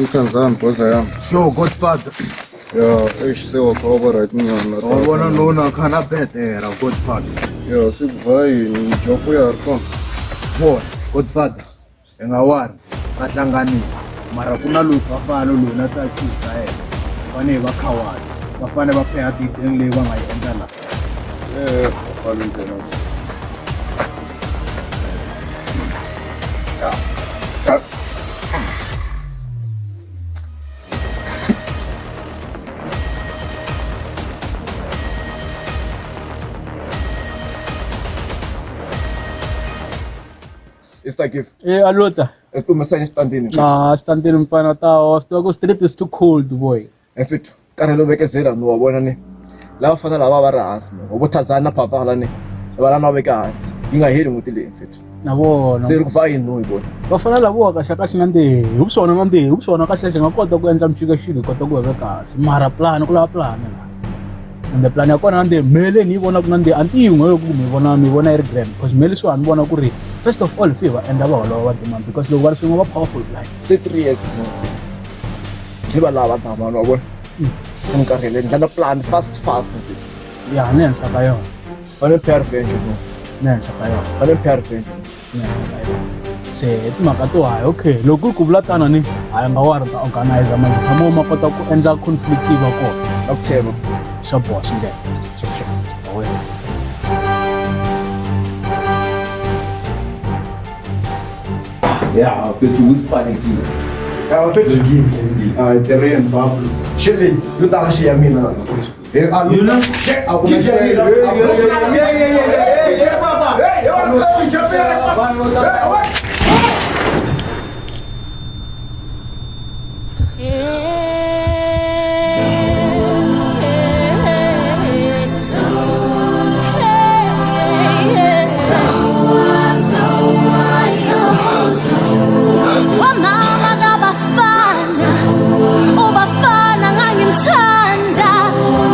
Tanzania, boss, I am. Sure, Godfather. Yeah, ich sehe auch right now. I wanna know na kana better, Godfather. Yeah, siku vai ni jopo yako. Boy, Godfather. Engawari, bahlanganisa. Mara kuna lokhu afana lona tachiza yena. Fane bakhawala. Bafane bapheya dideng le bangayenza la. Falling tennis. It's like if Alota. tu mesa instantini. Standing mfana tao. Still street is too cold, boy. If it karelo bekezela no wabona ni. Lava fana lava va hansi no. Ubutazana papa la ni. Lava na veka hansi. Inga heri ngutile mfethu. Nabona. Se ri ku fa yini no ibona. Bafana lavo kahle kahle nande. Ubusona nande. Ubusona kahle kahle ngakota ku endla mchikashilo kota ku veka kahle. Mara plan ku la plan la. And the plan yakona nande mele ni vona ku nande anti yin'we ku mi vona iri grand because mele swo ani vona ku ri first of all fever and aba wa demand because loko va ri swin'we va powerful like Se 3 years no. Ke ba lava mama no wabona. Nkarhele ndlela plan fast mfethu. ya ne henhla ka yona Fane perfect no. ne henhla ka yona Fane perfect. ne henhla ka yona se timhaka to hayi okay loko ku vula tana ni hayi nga wa ri ta organize manje tshama ma kota ku endla conflict yi va kona Akuthema. swa boss nge sure away Yeah, but who's panicking? Ya mfethu. The rain bubbles. Shele, yo ta shi ya mina. Hey, are you know? Akuna shele. Yeah, baba. Wamama kabafana ubafana ngangimthanda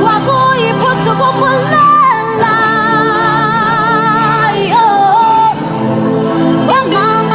wakuyiphuthu kumbulela wamama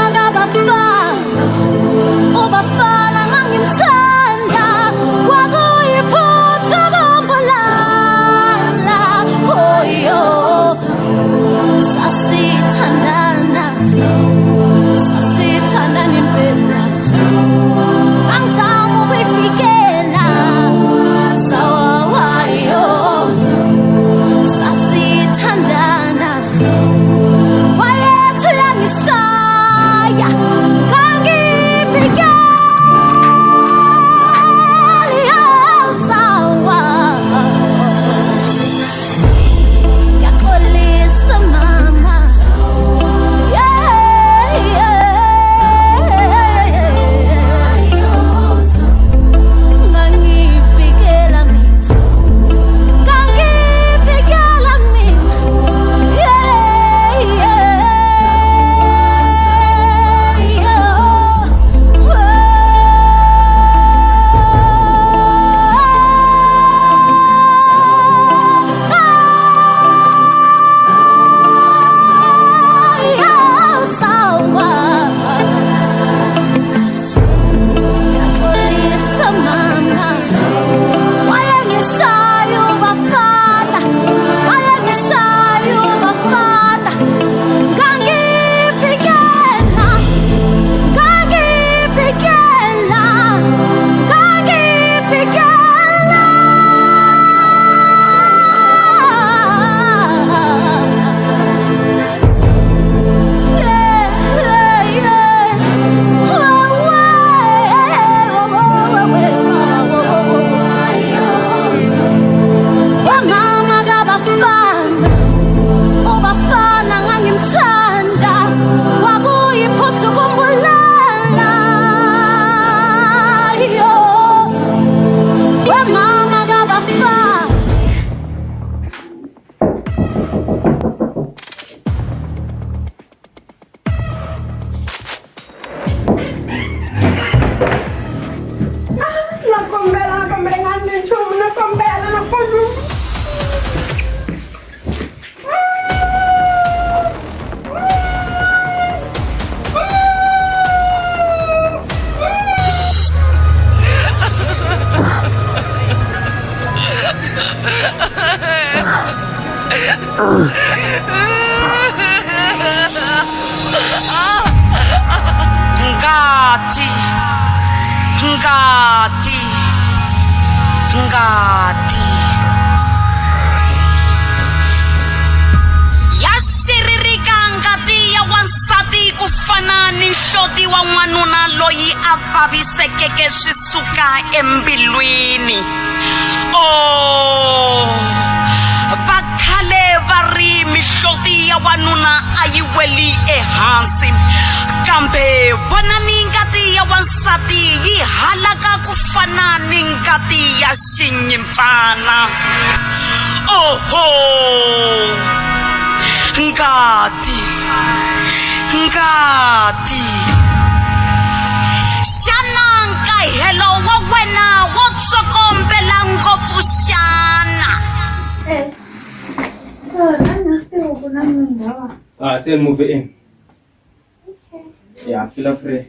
wa n'wanuna loyi a vavisekeke swi suka embilwini. Vakhale va ri mihloti ya wanuna a yi weli ehansi, kambe vonani ngati ya wansati yi halaka ku fana ni ngati ya xinyimpfana. Ngati xana nkahelo wa wena wo tsokombela ngopfu xana? Sel move in. Yeah, feel free.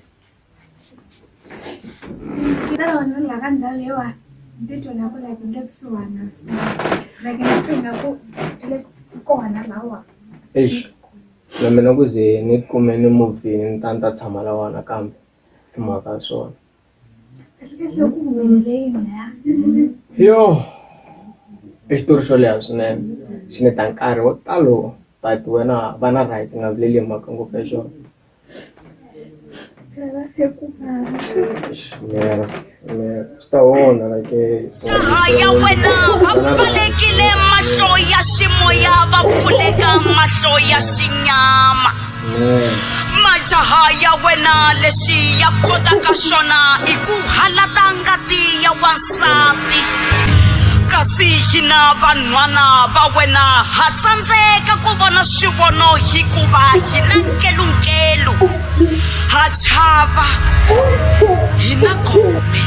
Eish. Mina kuze nikume ni movie nitanta tshama lawana kambe i mhaka swona. Yo. Xitori xo leha swinene xi ni ta nkarhi wo talo but wena va na right nga vileli mhaka ngopfu ya xona. Swi ya wena va pfalekile mahlo ya ximoya va pfuleka mahlo ya xinyama. Majaha ya wena lexi ya kotaka xona i ku halata ngati ya wansati, kasi hina vanhwana va wena ha tsandzeka ku vona swivono hikuva hina nkelunkelu, ha chava, hina gome.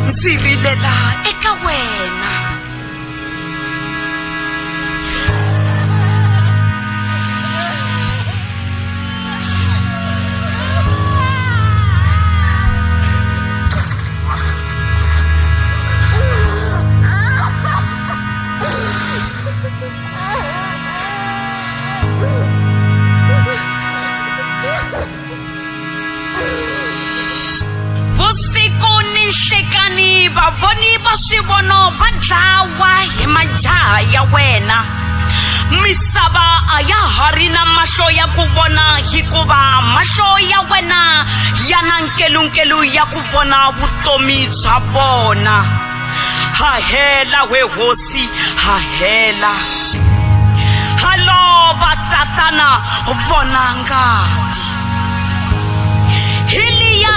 Ndzi rilela eka wena. Vavoni va swivono va dlawa hi majaha ya wena. Misava a ya ha ri na mahlo ya ku vona hikuva mahlo ya wena ya na nkelunkelu ya ku vona vutomi bya vona. Hahela we hosi, hahela. Halo vatatana vona ngati. Hiliya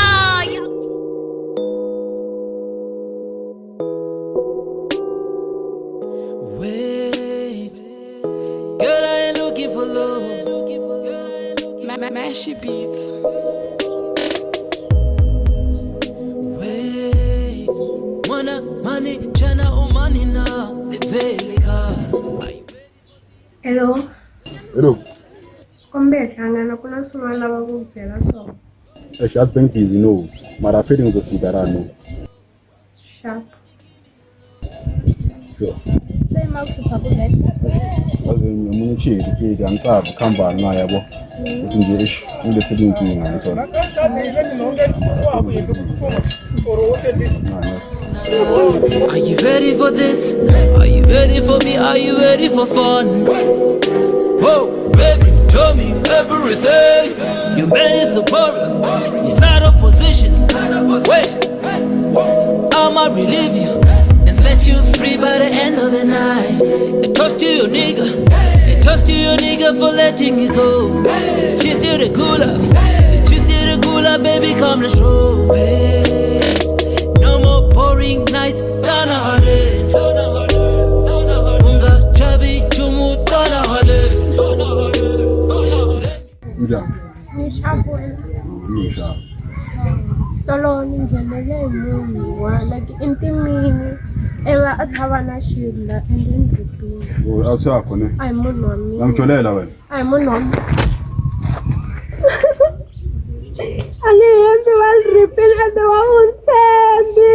Mashy beats. Wait, mana mani jana umani na zelika. Hello. Hello. Kombe hlangana kuna swin'wana lava ku byela swona. Just been busy no. Mara feeling uzofika rano. Sharp. Sure. Say makufa ku bed. Umunye chili pili angicaba khamba na yabo. Uthi nje ish ngilethele inkinga ngithola. Are you ready for this? Are you ready for me? Are you ready for fun? Whoa, baby, tell me everything. Your man is so boring. You start up positions. Wait, I'ma relieve you and set you free by the end of the night. And talk to your nigga. And talk to your nigga for letting you go. It's just you the cooler. It's just you the cooler, baby, come let's roll. No more boring nights, done a holiday. Unga jabi chumu done a holiday. Njani? Ngishabona. Nisha. Tolo ningenele munhu wa like intimini. Ewa athava na xilla endlwini. Awuthi yakho ne? Ay munhu wa mina. Ngijolela wena. Ay munhu wa mina. Ali yambi wal repeal and wa untembi.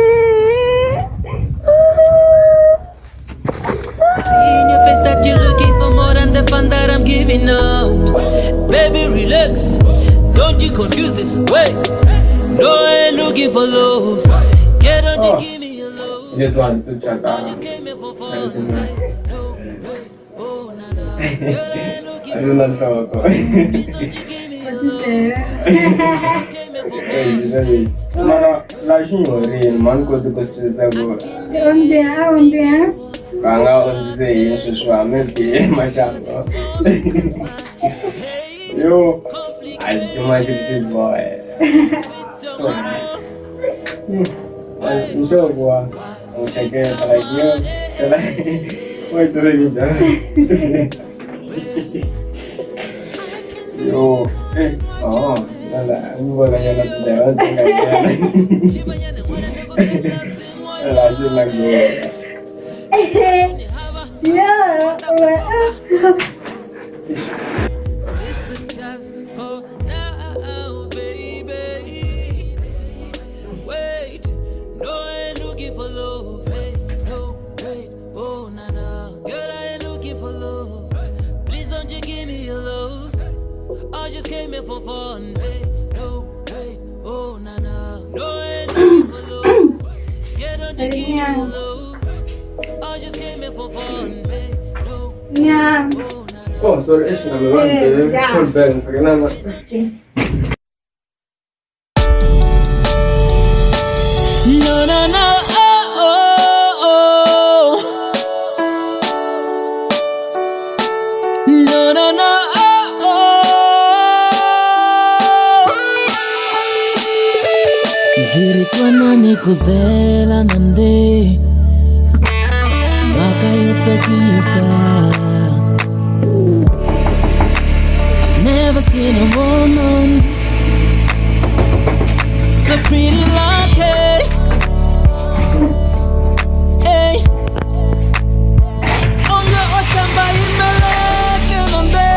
See in your face that you're looking for more than the fun that I'm giving out. Baby, relax. Don't you confuse this way. No, I ain't looking for love. Get on you, give me your love. You want to chat I just came here for fun. Oh, nah, nah. Girl, I ain't looking Ayun ang toko. Mara, lashin yore, man ko to stress ako. Kanga on the yin shishwa milki mashako. Yo, I do my shit boy. Insya Allah, okay kayak lagi, wah itu lagi dah. Yo, oh, nada, ini bukannya nanti jalan, lagi lagi. Ya, came here for fun. Wait, no, wait, oh, nah, nah. No, I ain't looking for love. Get on the key, love. I just came here for fun. Wait, no, yeah. oh, nah, nah. Oh, sorry, ich habe gerade voll Ben, genau. No, no, no, oh, oh, oh. No, no, no, oh, oh. Zilikuwa nikubzela nande mpaka yotsakisa. I've never seen a woman so pretty like her. Hey, onge otamba imeleke nande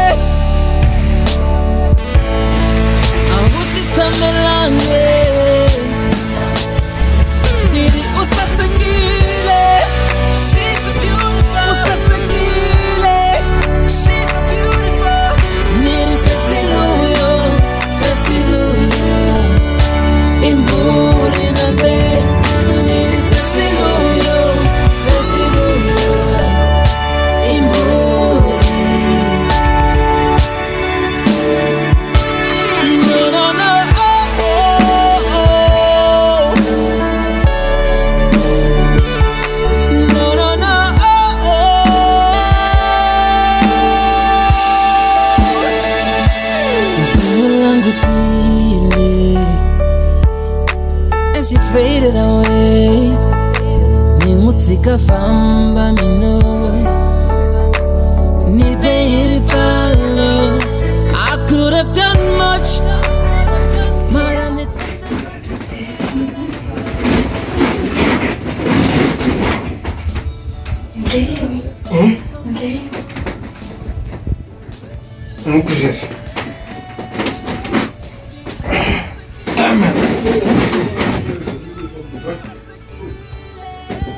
awusitamelange. She's a beautiful. She's a beautiful. Nini Cecilia, Imburi nande. Nini Cecilia, Imburi. No, no, no, oh, oh, oh. No, no, no, oh, oh. As she faded away, Nimutika famba mino, ni baby follow. I could have done much.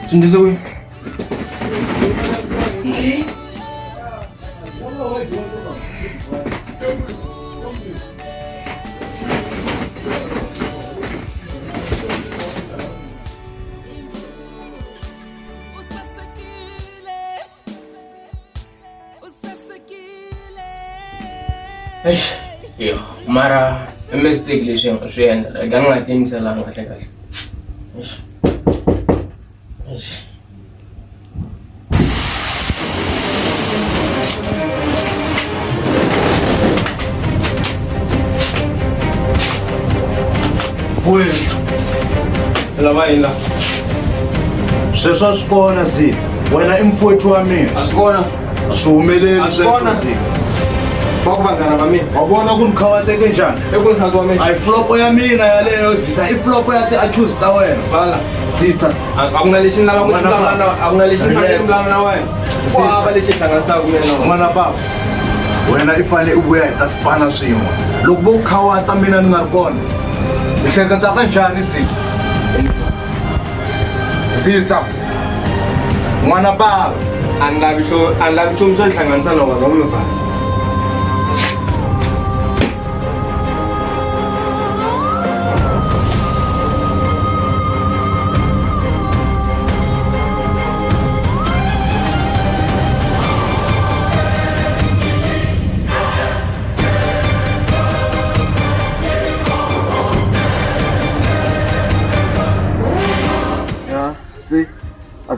진짜 왜? Yo, mara mistake leswi swi endla ga nga timiselanga kahle kahle. Wethu Lava ina. sweswo a swi kona Zitha, wena i mfowethu wa mina, Asibona? a swi humeleli Asibona? sweswo Zitha. Ba ku vanghana va mina. Wa vona ku ni kha wa teke njhani? I ku nsati wa mina. A hi flop ya mina yaleyo Zitha, i flop ya ti-accuse ta wena Vala. Zitha. A ku na lexi ni lavaka ku xi vulavula na a ku na lexi ni fanele ku vulavula na wena. Ku hava lexi hlanganisaka mina na wena. N'wana baba, wena i fanele u vuya hi ta sipana swin'we. Loko vo khawata mina ni nga ri kona, i hleketa ka njhani Zitha? Zitha, n'wana baba. A ni lavi nchumu swo ni hlanganisa na wena mi vana.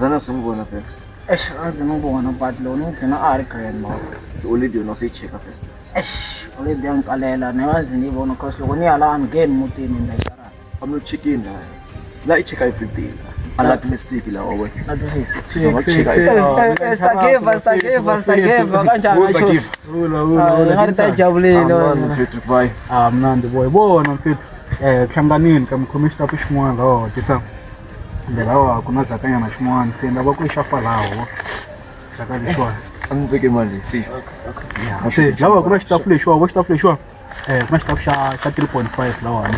Azana sungubona phela. Azi ngibona but lona ugcina ari grand mama. So already no say check phela. Already angikalela newazi ngibona cause loko niyala ngeni mutini ndayishara. I'm not checking la. La check every day. I like mistake la wawe. Stageva kanjani ngisho. Ngani tajabulile. Mnandi boy. Bona mfethu. Hlanganini kamkhomishina pishimwana lo tisa. Ndelawa kuna zakanya na shimwana senda bakuishafa lawo. Sakalishwa. Angibeke manje safe. Ase lawa kuna stafule shwa, kuna staf sha 3.5 lawa.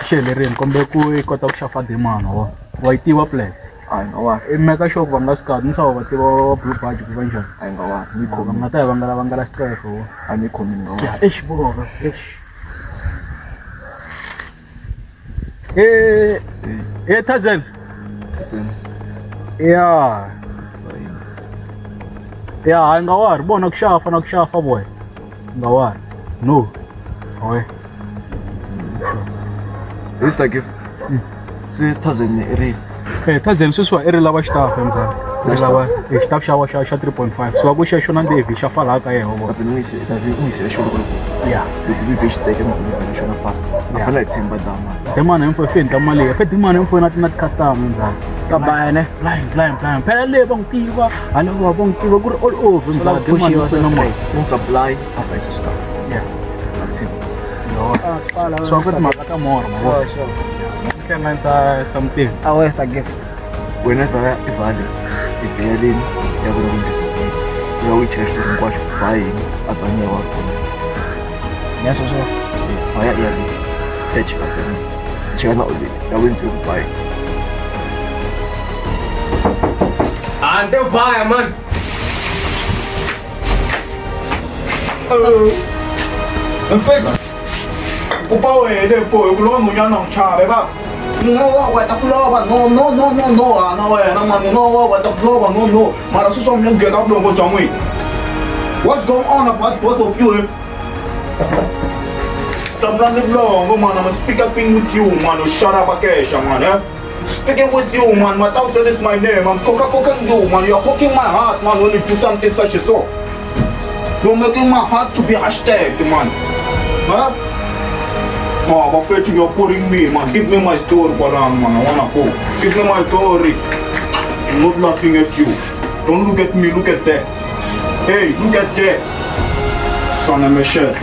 Shele kombe ku ikota kushafa demana wa. Waitiwa play. Ai ngawa. Imeka shop banga skat nsawa batiwa blue badge kubanja. Ai ngawa. Nikho ngata bangala strike wo. Anikho mina ngawa. Ya boga. Tazen. Ya, ngawari bona kushafa boy. Ngawari. No. Oy. Esta gift. Se Tazen eri. Tazen suswa eri lava staff mzana. Lava staff shawa 3.5. So abusha shona ndevi shafala ka yebo bo. Ngise sholo ko. Yeah. Bibi fish take mo shona fast. Afana itsemba dama. Demana mfo fenta mali. Phe demana mfo not custom mzana. Kabaya ne. Blind. Phela le bangitiwa. Alo bangitiwa ku all over mzana. Demana mfo no more. So supply apa isa stuff. Yeah. That's it. No. So good makata more mo. Sure. Can answer something. Where's the gift? Whenever ivale ivelini yakuna kundisappoint. Uyawitshesha ukwashi kufine azanye wakho. Yes so. Aya yali. Check asani. Check na uli. Yawinto kufine. Ante fire man. Mfethu. Kuba wena mfo ukuloma munyana ngichabe ba. No, what the flower? No, ana wena man, no, what the flower? No. Mara suso mlenge ka blongo jamwe. What's going on about both of you? Tabla blongo man, I'm speaking with you man, shut up akesha man, eh? Speaking with you man, my thought is my name, I'm cooking you man, you're cooking my heart man when you do something such as so. You're making my heart to be hashtag man. Huh? Oh, but Fetch, you're putting me, man. Give me my story, man. I wanna go. Give me my story. I'm not laughing at you. Don't look at me, look at that. Hey, look at that. Son of a shit.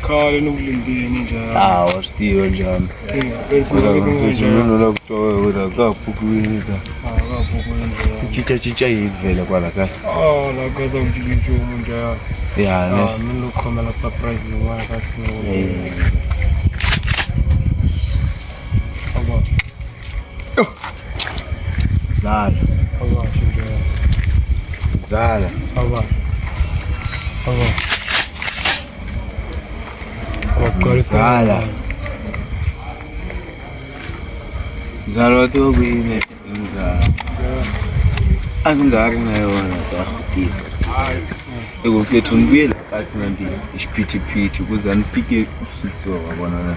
Khale nokulindini njalo. Hawo stiyo njalo. Ngizolona kutowe wena kaphukwini. Chicha yivela kwala ka. La kaza ngidinjo umuntu ya. Ya ne. Mina lokhomela surprise ngwa ka sino. Zala. Zala. Zala. Zala to kwini ngizala. Angindari na yona takhutisa. Ekufethu ngibuyela kasi nanti isiphithiphithi ukuze anifike usitso wabona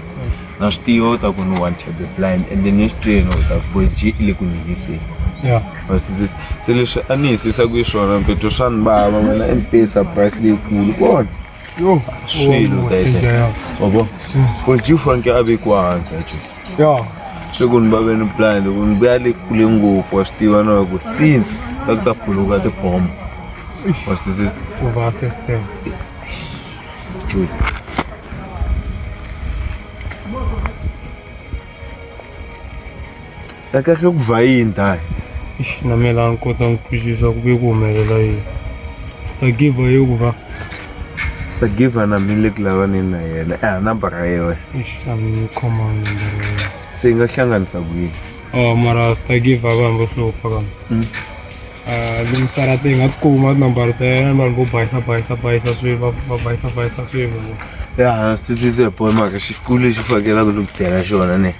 na stiyo ta kunu one table blind and then yesterday no ta boys G ile kunivise. Yeah. Wasitse selesha anisi sakuyishona mfethu shani baba wena empesa price lekhulu kodwa yo shilo tayise yabo boys G Frank abe kwanza nje. Yeah. Sekuni babeni blind kunibuyale kule ngopho wasitiva na kusinza takutapuluka te bomb. Wasitse uva system. Good. Takahle ukuvayinda. Namela nkota ngikuzisa kube kumelela yini. Stagiva yokuva. Stagiva na mile kulava nina yena. Number yewe. Nami command ndaro. Singahlanganisa kwini. Oh, mara stagiva vanhu vo hlupha vanhu. Limtarate nga tikuma tinambara ta yena vanhu vo bayisa swilo va bayisa swilo. Ya sitise boy maka xikulu xi fakela ku byela xona ne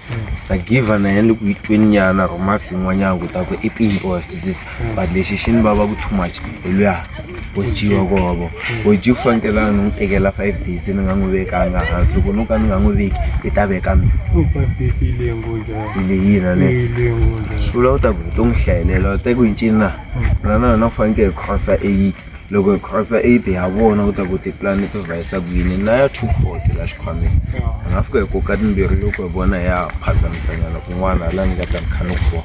ta give na yena ku itweni nyana romasi n'wanyana ku ta ku i pimpo sitise but lexi xi ni vava ku too much luya positiva kovo o ji fankela no tekela 5 days ni nga n'wi vekanga hansi loko no ka ni nga n'wi veki i ta veka mi 5 days ile ngoja ile yina ne swula u ta ku to n'wi hlayelela te ku incina na fanke crossa 8 loko crossa 8 ya vona u ta ku tiplan to vayisa kwini na ya 2 40 la xikhwameni nga fika hi koka timbirhi loko hi vona ya phazamisanyana kun'wana la ni nga ta mkhani ku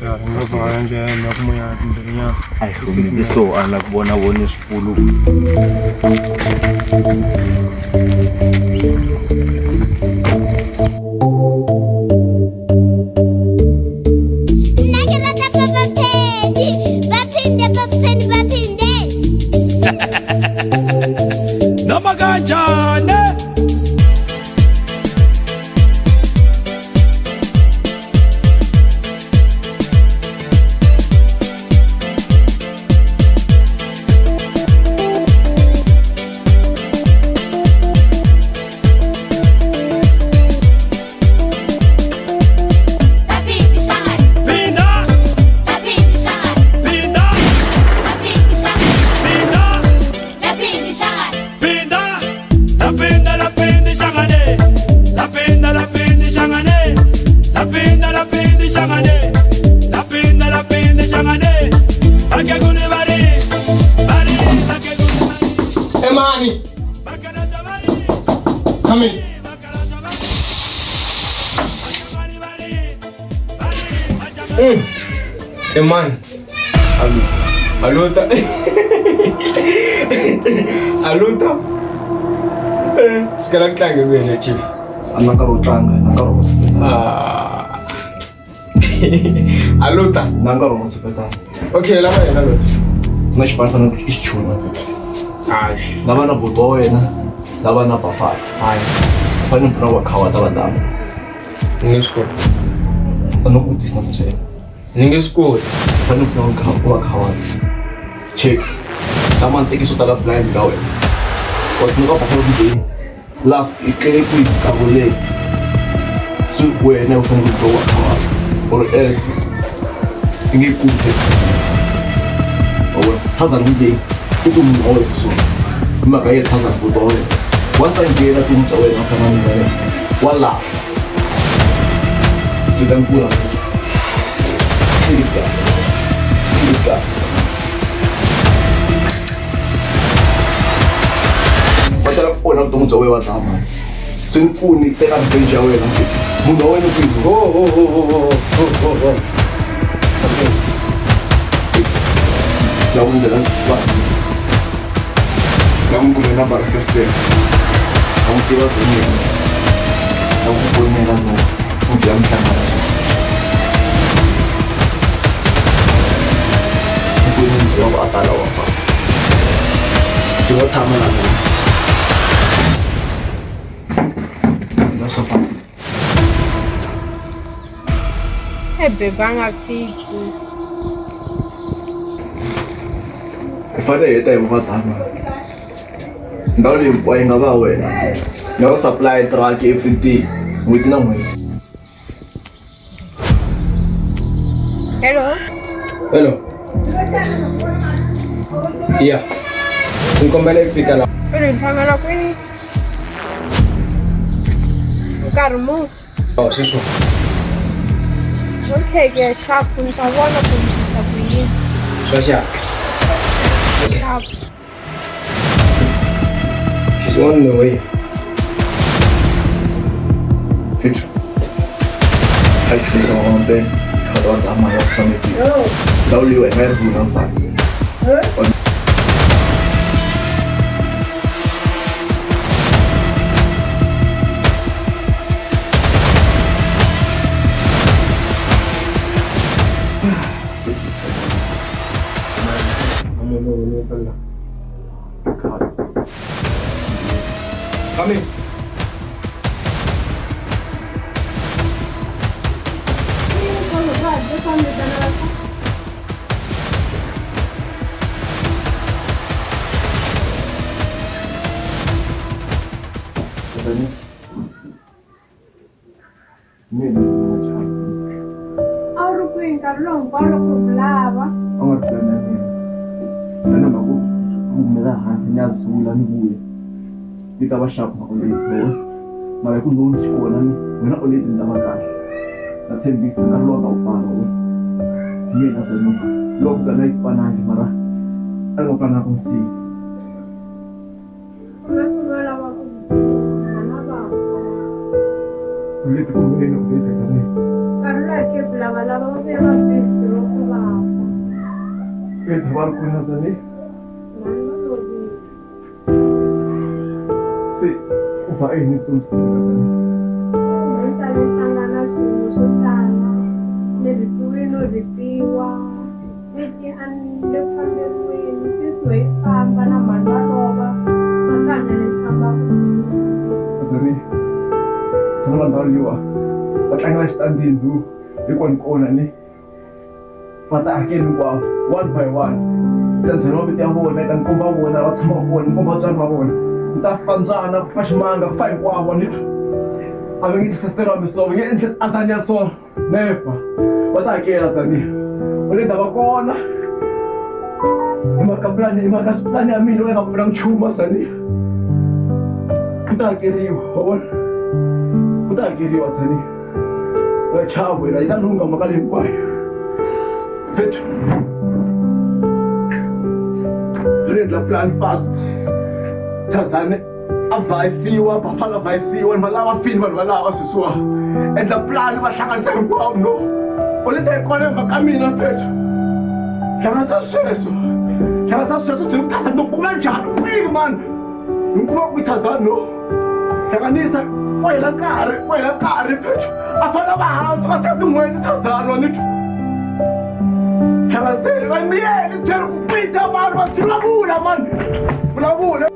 ya ngova nje na kumoya timbirhinya ai hlumile so ana ku vona vone swikulu noma kanjani Emani, come in. Eman, aluta, aluta. Sekarang tlanga wena chief. Anak karo tlanga, aluta. Nangaro hospital. Okay, lama yena aluta. Na xipano ixchuna futhi. Hayi. Lava na buto wena, lava na bafana. Hayi. Fane mpona wa khawa ta vadama. Ngisikho. Anokutisa na mtshela. Ngisikho. Fane mpona wa khawa. Check. Lama ntekiso ta la blind ka wena. Wa tsaka pa go di last ikele ku ikabole. Su wena u fane ku wa khawa. Or else ngikuphe. Owe, haza ngide. Ukumhola so. Maka ye haza kudowe. Once I get up into wena kama mimi. Wala. Sidankula. Sika. Patala pona mtoto wewe watama. Sinfuni teka mpenja wewe na mfiti. Mungu wewe ni oh. Lawan dalam kamu guna bara sistem kamu kira sini kamu punya nama jam tangan punya jawab atala wafas siapa sama lagi nggak sopan bebang aktiku Fare ita yung matama. Ndalo yung buhay nga ba wena. Nga supply truck every day. Mwiti na mwiti. Hello. Hello. Iya. Nikombele fika la. Pero ntanga la kwini. Karmu. Oh, sisho. Okay, get sharp nitawona kumshika kwini. Shasha. Sharp. She's on the way. Future. Hai chuza wambe. Kada dama ya samiti. Dauli wa mergu nampa. Come in. Karlo ngolo kublava. Angahlala nina maku kumela hansi niyazula nibuye nika bashapha olethwa mara ku noni xikona ni wena u leti ndava kahle na tshembisa nkarhi lowu ka wu fana we mina zoni loko ka na ispanangi mara a ngo kana ku nsiya Unasungula wa ku mana ba. u leti ku mbele u leti ka ni Karlo ke blava lava va ve va pistro ku va. leti va ku na zoni va ini tumsika Ngihlangana swilo swo tala leswi tuwino ripiwa leti a le phambelweni siswe famba na mali va lova makanya leswi fambaka zoni thona ngaliwa va tlangela xitandindu hikwani kona ni va ta hakela hinkwavo one by one eka ntsena wa vito ya vona eka nkomba wa vona va tshama vona nkomba vatswari va vona ku ta fandzana ku fa ximanga ku fa hinkwavo ni a va nge tisesiteri wa misava nge endle azani ya so nefa va ta hakela tani u le ta va kona hi mhaka swipulani ya mina u nga pfuna nchumu tani ku ta hakeriwa wa vona ku ta hakeriwa tani wa chava wena yi ta lunga mhaka leyi hinkwayo fethu endla plan fast Tazane a vayisiwa bafana vayisiwa malava fini vanhu valava sweswiwa endla plan va hlanganisa hinkwavo no u le ta ikona mhaka mina fethu hlanganisa sweswo byi ku Tazani no kuma njhani kwihi mani ni kuma ku Tazani no hlanganisa wa hela nkarhi fethu a fana va hansi va sa tin'hweti Tazani wa ni hlanganiseni va miyeli byeri ku pita vanhu va vulavula mani vulavula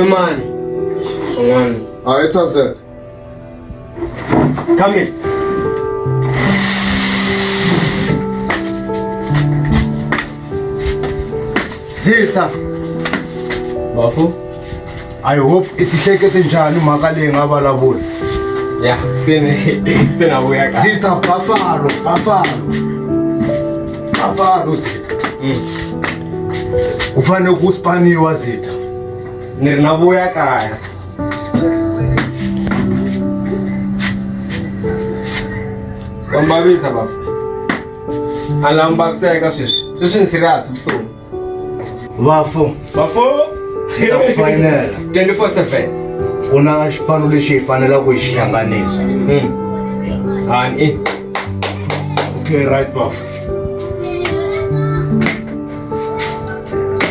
Man, someone. Alright, Tazan. Come in. Zita. Bafu? I hope itihlekete njhani mhaka leyi nga vulavula. Yeah, se na vuya ka. Zita Buffalo Zita. U fanele ku spaniwa Zita. Ni ri na vuya kaya. Kombavisa bafu. Alamba kuseka sweswi. Sweswi ni serious vutomi. Bafu. Ta ku fanela. 24/7. Ku na xipano lexi hi fanelaka ku xi hlanganisa. Hani. Okay, right Bafu.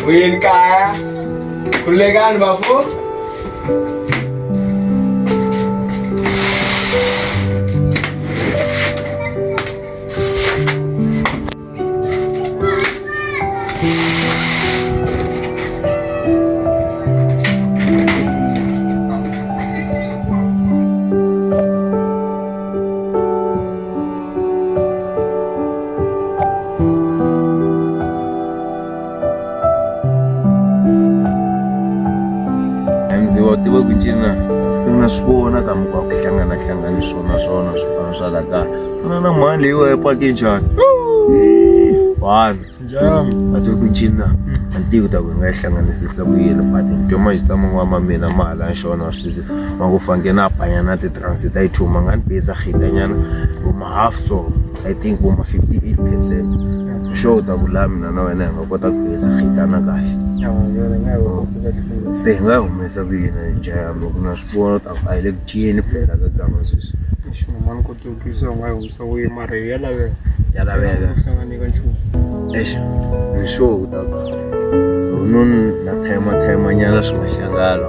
Win kaya. Kulegan bafu. tiva ku cina na swi vona ka muka ku hlangana swona swipano swa la kaya na mali leyiwa epake njhani fana a twi ku cina a ni tivi ta ku hi nga yi hlanganisisa ku yini but ni twa maxitsamangwa ma mina ma hala xona swisi ma ku fange na banya na ti-transit a yi two ma nga ni beza khitanyana voma half so I think voma 58% sure ta ku laha mina na wena hi nga kota ku beza khitana kahle se hi nga humesa ku yini njhani loko na swi vona ta ku a hi le ku ciyeni phela ka gama sweswi mani ku tivukisa u nga yi humesa ku yi mara ya laveka hlanganeka nchumu ni sure ta ku noni na time nyana swi nga hlangana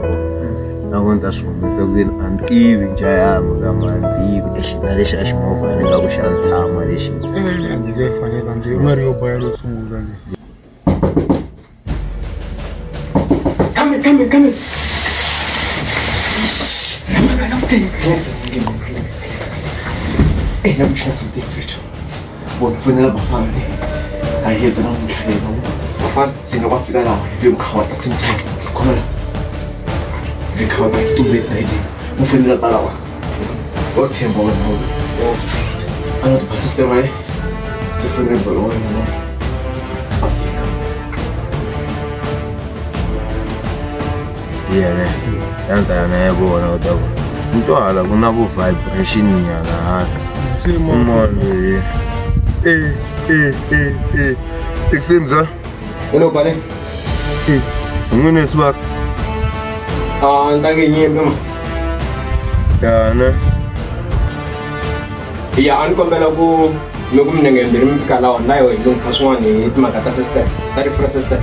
na ku ni ta swi humesa ku yini a ni tivi njhayami kama a ni tivi na lexi a ximovha ni nga ku xa ni tshama lexi ndzi nge fanela ndzi u nga ri yo baya lo sungula Come in. Hey, let me try something, Rachel. What for the family? I hear the wrong kind of Bafan, say no Africa now. If you come at the same time, come on. If you come back to late night, move in the Balawa. What temple now? I know the passes the way. It's a friend of the Lord, you know. Yeah, and I go on out of Mtuala, kunabo vibration yana. Umone. Iksimza. Hello, pare. Ngune swak. Ntange nyembe ma. Yana. Ya ankombela ku lokumnenge mbiri mfika la nayo ilungisa swani itimagata sister. Tari fra sister.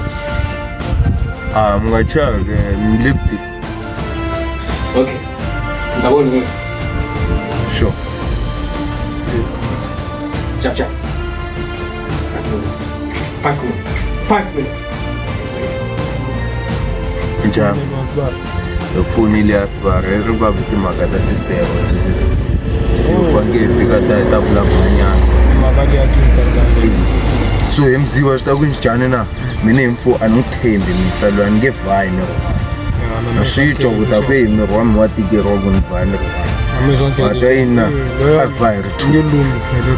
Mungachake mlipti. Okay. Ndaboni. Sure. Chap. 5 minutes. 5 minutes. Njam. Phone ile asibara eriba bithi magata sister to sister. Sifange fika ta bula kunyana. Makake yakini. So emziwa sitakunjani na mina info anongithembi misalwa ngevine nashitsho ukuthi akwemi wami watike rokunvane watayina avire tu ngilungu phela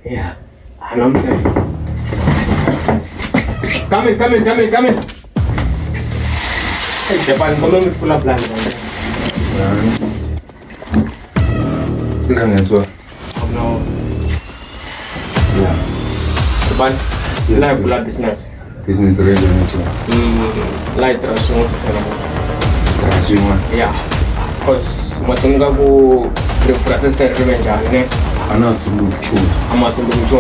Yeah, I'm there. Come in. Hey, Japan, come on, full of plan. Ngangeswa. No. Yeah. Japan, live blood business. Business really ngeswa. Light transformation sana. Transformation. Yeah. Cause matunga ku process terminal ne. Ana tuluchu. Ama tuluchu.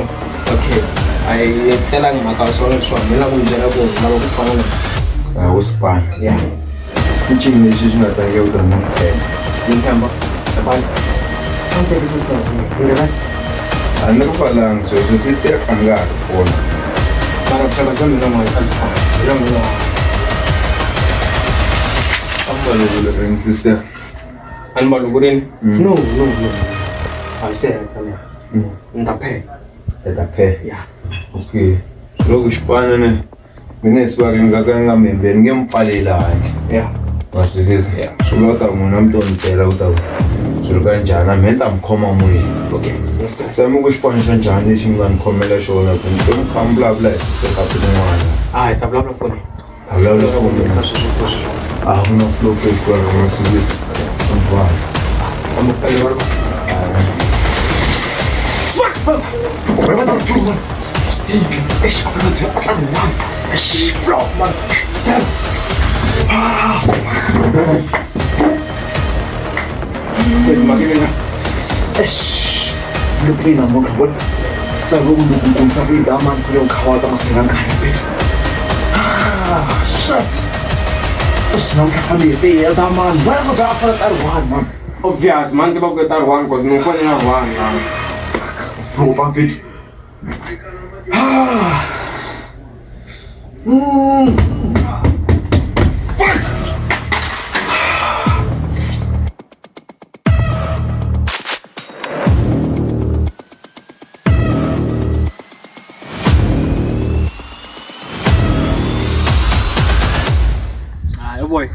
Okay. I tell you makasolo so mina kunjela ku labo kufanele. Uspan. Yeah. Nchini nishina tange utana. Nintamba. Japan. Ante sister. Ngira. Anukupala so sister kanga ona. Para chala jambo na mwa alfa. Jambo na. Ambalo ring sister. Anbalu gurin. No. I said ndape. Ndape. Yeah. Okay. Loku xipana ne. Mina sibake ngakanga membeni ngemfalela nje. Yeah. Wasizisa. Yeah. Sulota muna mtontela utawu. Sulika njana menta mkhoma moya. Okay. Sema ukuxipana njani lexi nga nikhomela xona ku ni to khambla bla seka kun'wana. Tabla phone. Tabla phone. Una flow Facebook wasizisa. Ngwa. Amufele warba. Whatever not true, man. Steve, it's up to the other one. It's flop, man. Said Magina. Look in a mock. What? So, who will come somebody down man for your car? The Massive kind of it. Shit. It's not funny. They are the man. Where would I put that one, man? Obvious, man. The book that one was no funny one, man. Flop of it.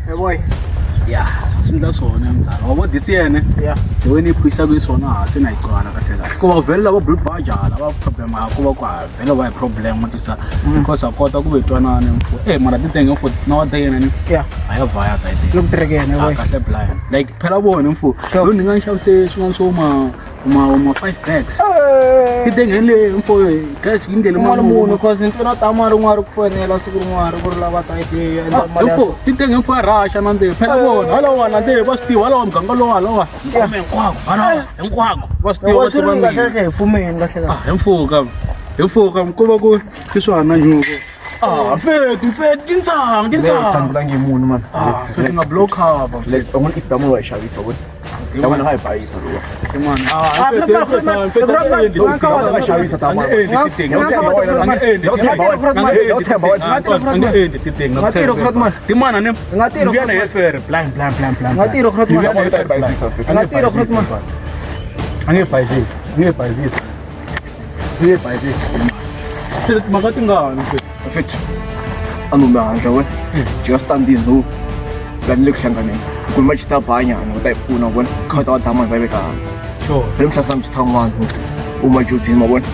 Hey boy. Yeah, sindla sona mzala. Wabo disiyene. Yeah. Weni phisa kwisona asinayiqala kahle kahle. Kuba vele labo blubhajala ba problem akuba kwa vele ba problem utisa because akota kube twanana mfo. Mara ditenge mfo nowadays nani. Yeah. Ayavaya ta ide. Lokutrekene boy. Kahle blind. Like phela bona mfo. Lo ningansha se swinga so ma 5 bags. tidengele mfo guys ngindele munhu cause ntuna ta mali un'wana ri ku fonela siku rin'wana ku ri lava ta yi endla mali ya so tidenge mfo ya rasha nande phela vona halawa nande va swi tiva halawa muganga lowa halawa hinkwako halawa hinkwako va swi tiva swi ri nga hlehla hi fumeni nga hlela hi mfuka ku va ku swiswana nyuko mfethu tintsanga sangulangi munhu man mfethu nga block cover let's only if damu wa xavisa wona damu ha bayisa ro Perfect. Ano mahanja wena just standing kanile kuhlanganeni kuluma chita bhanya utayipfuna wena khata wa dama vabe kazi sure lemhlasa mthithangwana uma juice mabona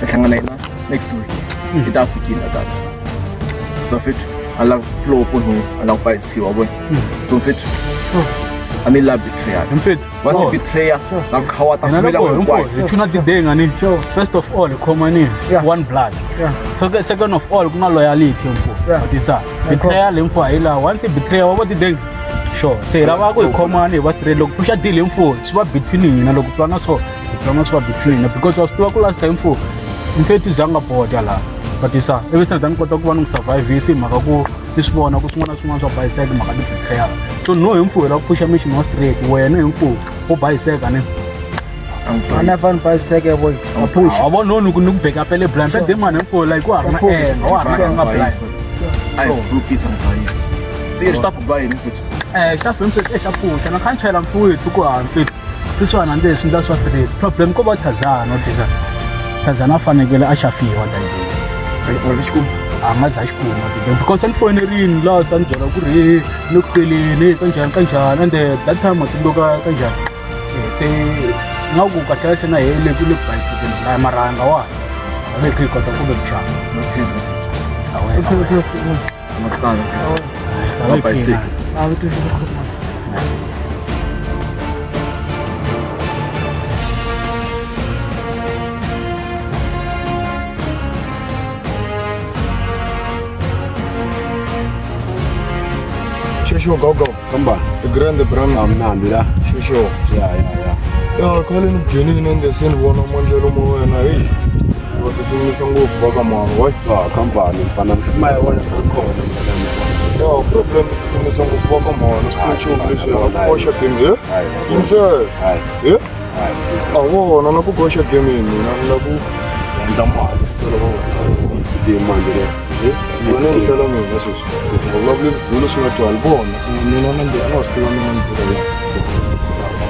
ehlangana yena next week itafikile akazi so fit ala flow pono ala bayisiwa wena so fit ani la betrayal mfethu wasi betrayal ngakhawa tafumela kwakhe thuna tidenga ni first of all common one blood second of all kuna loyalty mfo but isa betrayal mfo ayila once betrayal wabo tidenga sure say lava ku common va straight loko pusha deal mfo swa between hina loko plana so between because was to last time mfo mfethu zanga boda la but isa ebese ndani kota ku va ni survive isi maka ku tisibona ku swin'wana swa bicycle maka ni betrayal so no mfo la pusha mission no straight wena mfo o bicycle ne ana van bicycle boy push abo no ku beka pele blind but them man mfo like wa na wa nga blind ai blue piece and price see stop by mfo stop mfo pusha na kanchela mfo tu ku mfo siswana ndesi nda swa straight problem ko ba thazana otisa thazana fanekele a shafiwa ndani wazishikuma angazi ashikuma because anfonerini la tanjela ku ri lokufeleni kanjani and that time atiloka kanjani se ngaku kahle na hele ku le bicycle la maranga wa abe kikota ku be mshaka nothizwe okay makala bicycle awuthi Shesho go kamba the grande brand amnandi la Shesho ya khale ni byeni nende seni vona mandlelo mo wena hey wa tsutsumisa ngopfu baka mama wa kamba ni mfana maya wona khona ya problem tsutsumisa ngopfu baka mama spiritual leswi ya ku game himself awona na ku gosha game mina na ku endla mali sitolo va di mandire wena ngisela mina sweswi ngoba Zulu swi nga twali bona mina na ndi ana swi mina ndzi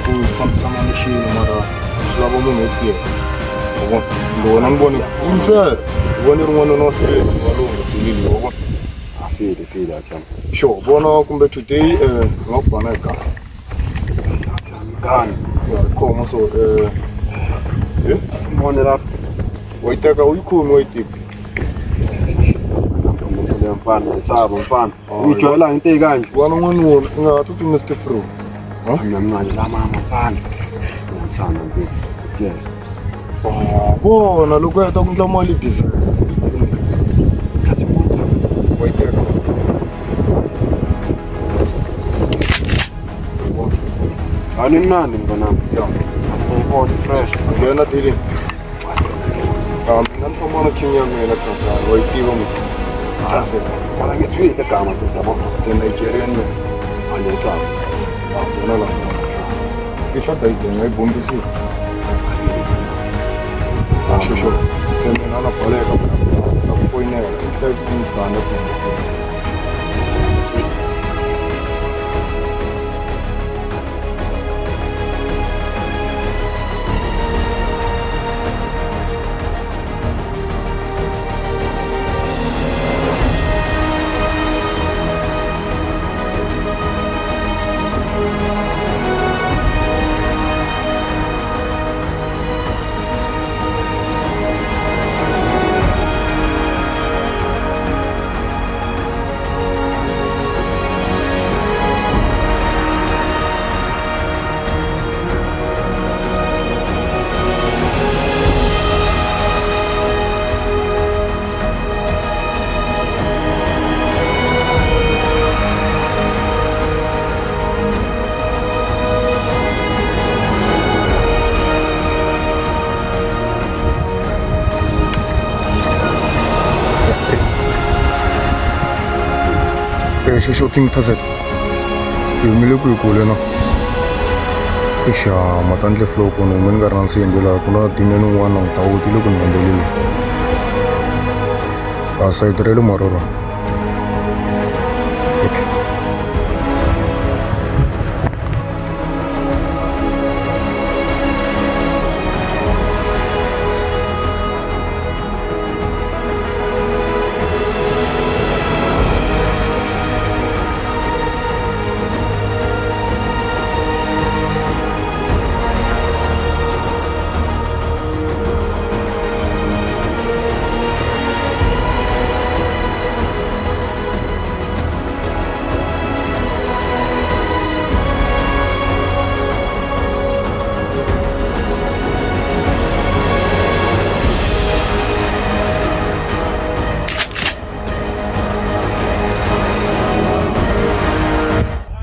ku fambisana mixini mara swi lava munhu wo tiya ndona ni voni himself voni rin'wana no straight valungu tilili loko file achama sure bona kumbe today nga ku bana eka kan ya khomo so monera wayiteka uyikhomi wayiteka mfana sabo mfana uyijwayela into ekanje wena n'wana wona nga tsutsumisa tifru namnanje la mama mfana ngithanda nje yes bona loko heta ku ndla mali diesel wayiteka ani nani mnganami ya body fresh ngena dili mina ni famba na king ya mina kasana wayitiva musi kase mara ngitwile gama tutabo the Nigerian man aleta bona la fihla daite ngayibombisi shosho semena na boleka ta ku foyinela inhle ingana ku xo King Tazet hi humile ku hi kule na matandle flow ku ni nga ri na nsindi laha ku na dimeni un'wana na tawuti loko ni landzelile a sayiti ra le marora okay.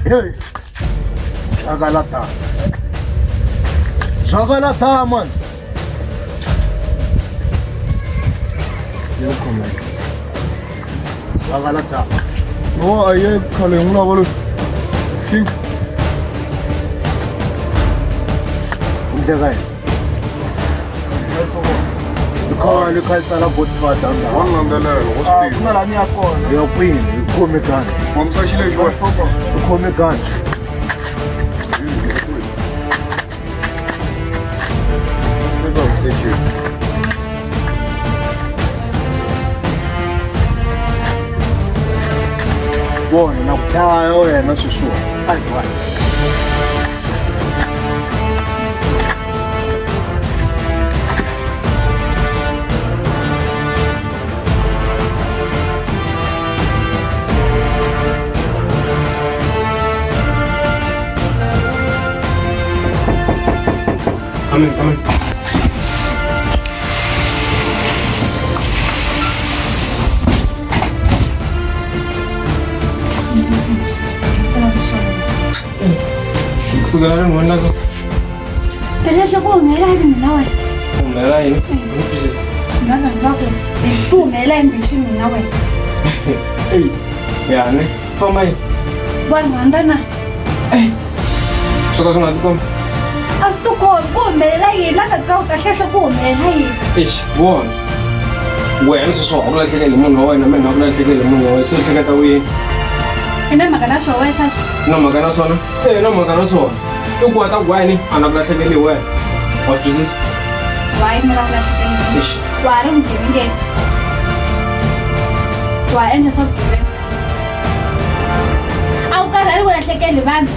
Hey, Jagalata, man. Jagalata. No, aye, khale hungla bolo. King. Unjagay. Lukai sala Godfather. One nandele, hosti. Kuna lani akona. Yo queen, come kan. Mamsashile jwa. Come kan. Buone, na kutaya wena shushu. Ai bwana. Come in. Kusugalana ngwana zo. Kelesha ko umela hivi nawe. Umela yini? Ngiphisisa. Ngana ngakho. Tu umela in between nawe. Hey. Yani, famba yini? Bwana ndana. Soka songa kom. Asituko ko umela yini la ka ka hlehla ko umela yini. Eish, bona. Wena swo ukulahlekele munhu wa wena mina ukulahlekele munhu wa wena se hleketa wihi? Ina magana swo wa shasha. Na magana swona? Na magana swona. I kwata gwani ana kulahlekele wena. Was twisisa? Why mara hlehla? Eish. Wa ri mgenge. Wa endla swa ku au karhali ku lahlekeli vanhu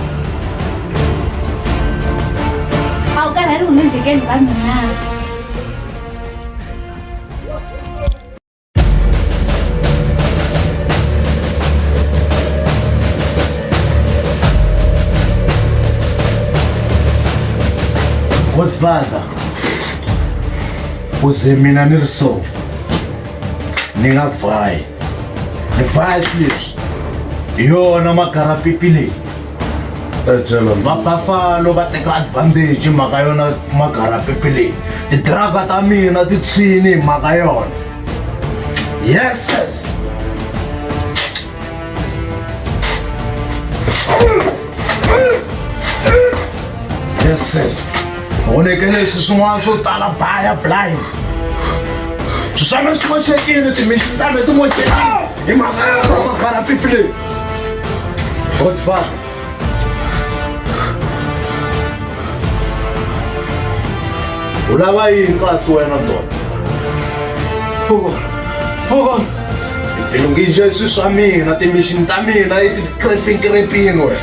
au karhali ku nizikeli vanhu na Godfather uze mina ni ri so ni nga vayi ni vaya leswi hi yona makarapipi leyi vabafalo va teka advantage hi mhaka yona makarapipi leyi tidraga ta mina ti tshwini hi mhaka yona yes vonekele leswi swin'wana swo tala baya blind swi swa me swi mochekile timixini ta me ti mochekile hi mhaka yona makarapipi leyi Godfather u lava yini kasi wena dona Fukon pfilungile swi swa mina timixini ta mina i tikrepinkrepini wena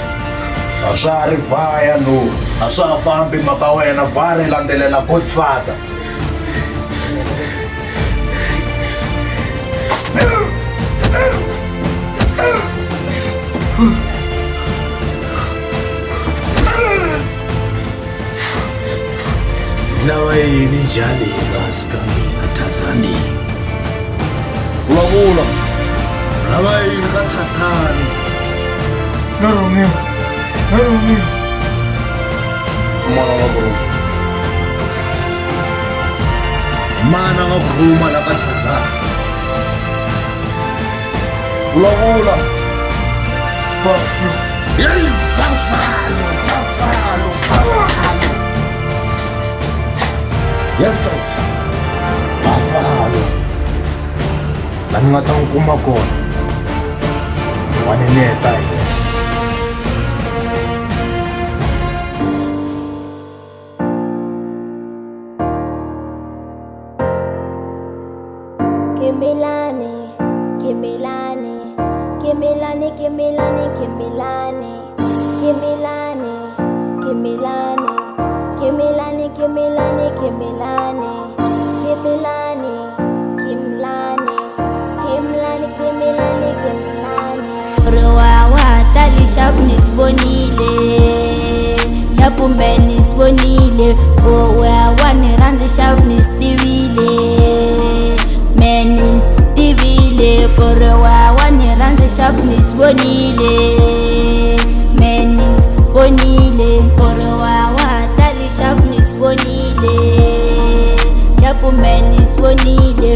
a swa ha ri vaya no a swa ha fambi mhaka wena va ri landzelela Godfather lava yini njhani kasi ka mina Thazani vulavula lava yini ka Thazani na Romeo mana nga khuma la ka Thazani vulavula Buffalo. Yeah, Buffalo. Yes, sir. Buffalo. Laha nga ta n'wi kuma kona. Waneneta hi. Bonile, oh where one run the sharpness divile, menis divile, korowa one run the sharpness bonile, menis bonile, korowa watali sharpness bonile, shapu menis bonile,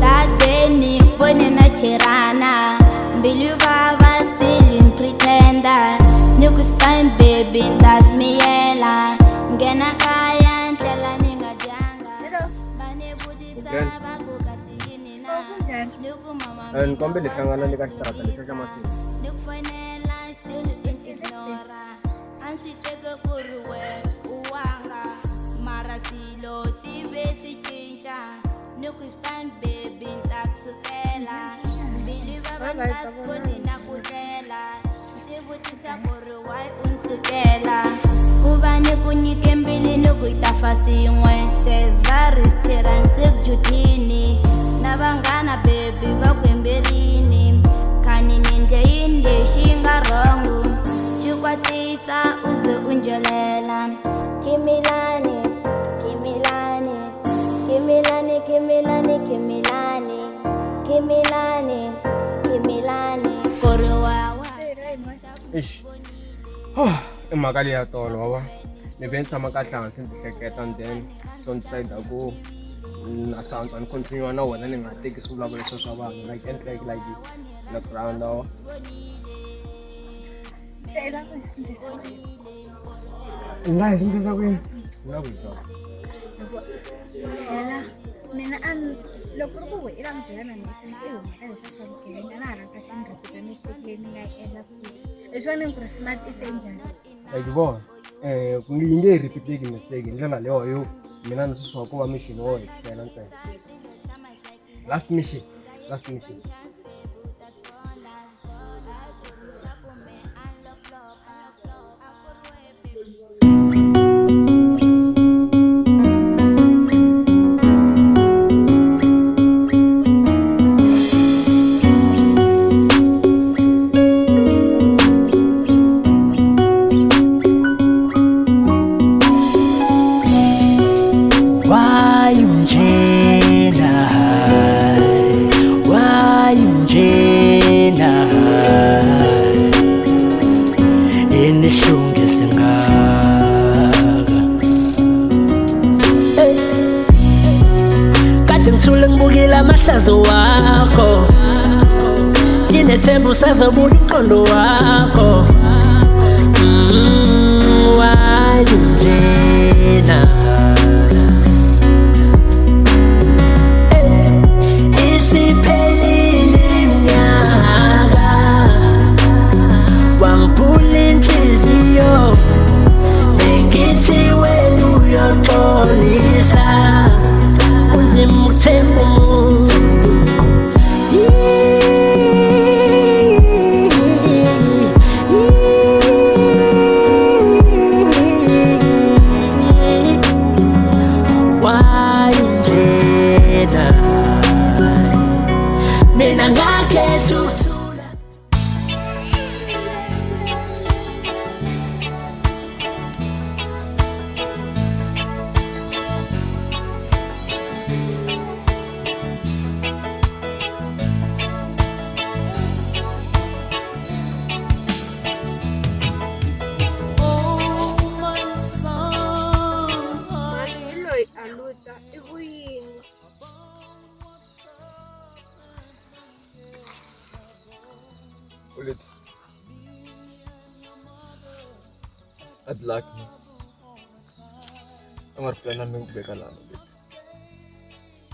that beni bonena cherana, Bilubava still in pretender, Nukus fine baby, that's me ela. Ngena kaya ntela ninga janga bane budisa bakukasini na nuku mama nikombe lihlangana likaxitata lexo xa matini nikufonela still ignora ansiteke kuriwe uwanga mara silo sibe sicinca nukuspan baby ntakusukela biliva vangasikoni nakutlela ntivutisa kuriwa unsukela Uvani kunyike mbili nukuitafasi yin'we There's various chiransi kujutini Na vangana baby vakwemberini Khanini ndleyinde xinga rongu Xikwatisa uze unjelela Kimilani, kimilani Kimilani, kimilani, kimilani Kimilani, kimilani Korowawa Ish I mhaka leyi ya tolo wa ni ve ni tshama kahle hansi ni hleketa and then so ni decide ku na santsa ni continue na wena ni nga teki swivulavuliso swa vanhu like and like the ground lawa nga hi sindzisa kwini nga ku twa hela mina loko ri ku we i la byela na ni i huma ka leswi swa vugevenga na hala ka xinghasi ka mistake leyi ni nga yi endla futhi leswi wani ku ri smart i se njhani like vona ku nge yi repeat mistake hi ndlela leyo mina ni swi ku va mission wo hetisela ntsena last mission wako inethemba usazobuka umqondo wakho wayunjena isiphelile iminyaka wangiphula inhliziyo bengithi wena uyoxolisa kunzima ukuthemba umuntu Hard luck, man. I'm not planning on being back.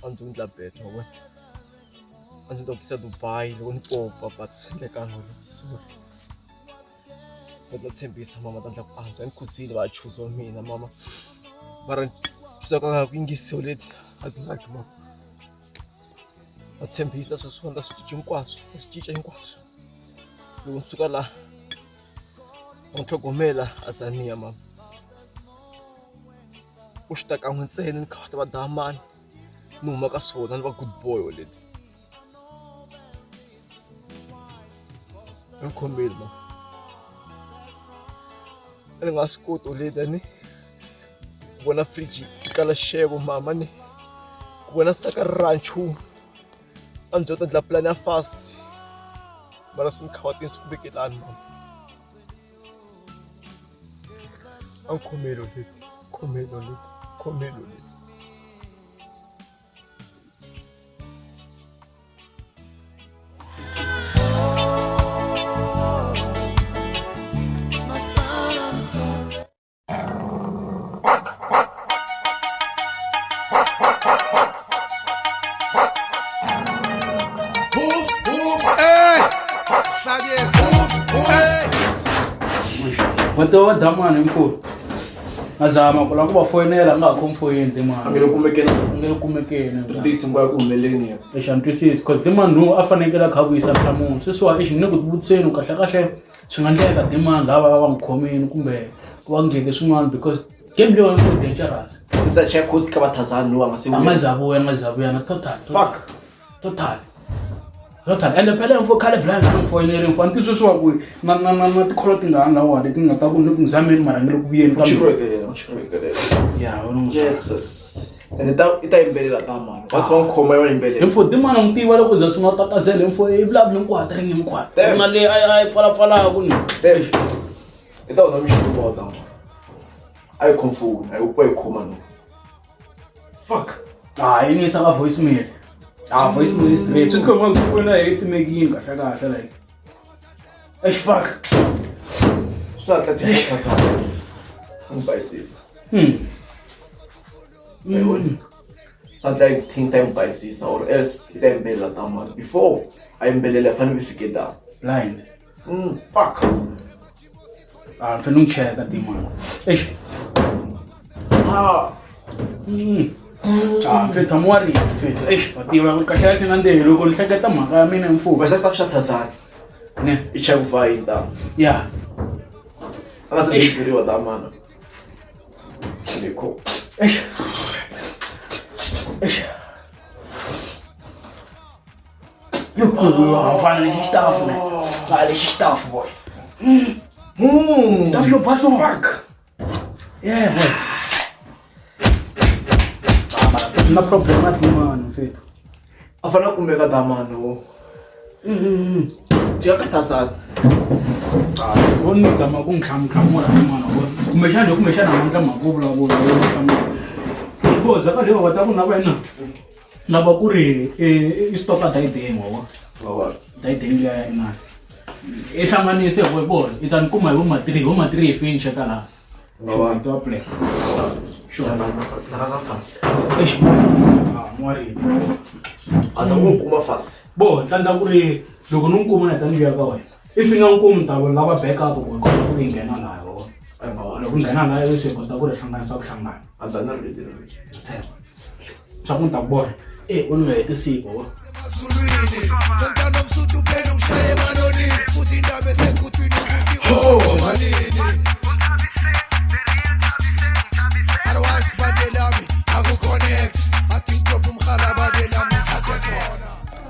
I'm doing that better. I'm just talking to Dubai. I'm going but sorry. But not saying this, Mama. Don't like I'm going to choose on me, Mama. But I'm just going to solid. Hard luck, Mama. Not saying this, that's just one that's teaching quash. That's teaching quash. Lu suka la ngotlhogomela asaniya mama u xitaka n'wi ntsena ni kha va damani ni huma ka swona ni va good boy leti ni khomeli mama ni nga swi koti leti ni vona fridge kala xevo mama ni ku vona saka ranchu a ndzi ta ndla plan ya fast mara swi khawati swi bekelani mama an khomelo leti Wato wa damana mfulu. Azama kula kuba foyinela ngakho mfoyini manje. Angelo kumekena. Ndisi mba ku meleni. Eshantisisi because demand no afanekela khavisa mhlamungu. Sesiwa ishi ne kubutseni kahle kahle swingandleka demand lava va ngikhomeni kumbe ku ngeke swin'wana because game leyo is dangerous. Isa check cost ka bathazana no angase. Amazabuya na total. Fuck. Total. And phela mfo khale blind ngfoyinele mfanti sesiwa ku na tikholo tingana lawa leti nga ta ku ngizameni mara ngilo kubuyeni ka uchikrekele yeah wona yes and ita imbelela tamani what's wrong khoma yo imbelela mfo dimana ngitiva loko za swinga tatazela mfo iblabu nkwata ringi nkwata ngale ay pala ku ni ita ona mishito bota ay konfu ay upo khoma no fuck ini sa voice mail voice mail straight so come on so na hit making kahle like fuck shut that kasa umbaisisa sometimes think time umbaisisa or else ita imbela tamani before ayimbelela fana bifike down blind fuck mfana ungicheka dimana mfethu amwari mfethu vativa kahle sinandele loko ni hleketa mhaka ya mina mfumo bese sta shatazana ne ichakuva inda yeah anga se ndiriwa damana ndiko finally stuff man finally stuff boy stuff your butt fuck yeah na problema mano mfethu afana kumeka damano tiyakatazana woni zama kungihlamhlamula mano kumeshana amandla makuvula because ka leyo vata ku na wena lava ku ri istopa dayideng wa dayideng ya ina ihlanganise webona itani kuma hi voma 3 finish kala to play sure naka fast mwari aza kuma fast bo tanda ku ri loko ni kuma na tani ya ka wena ifinga nkumu ta lava backup ku ku nghena nayo loko nghena nayo se kota ku ri hlanganisa ku hlangana andana ready swa ku ta bona u nga heti siku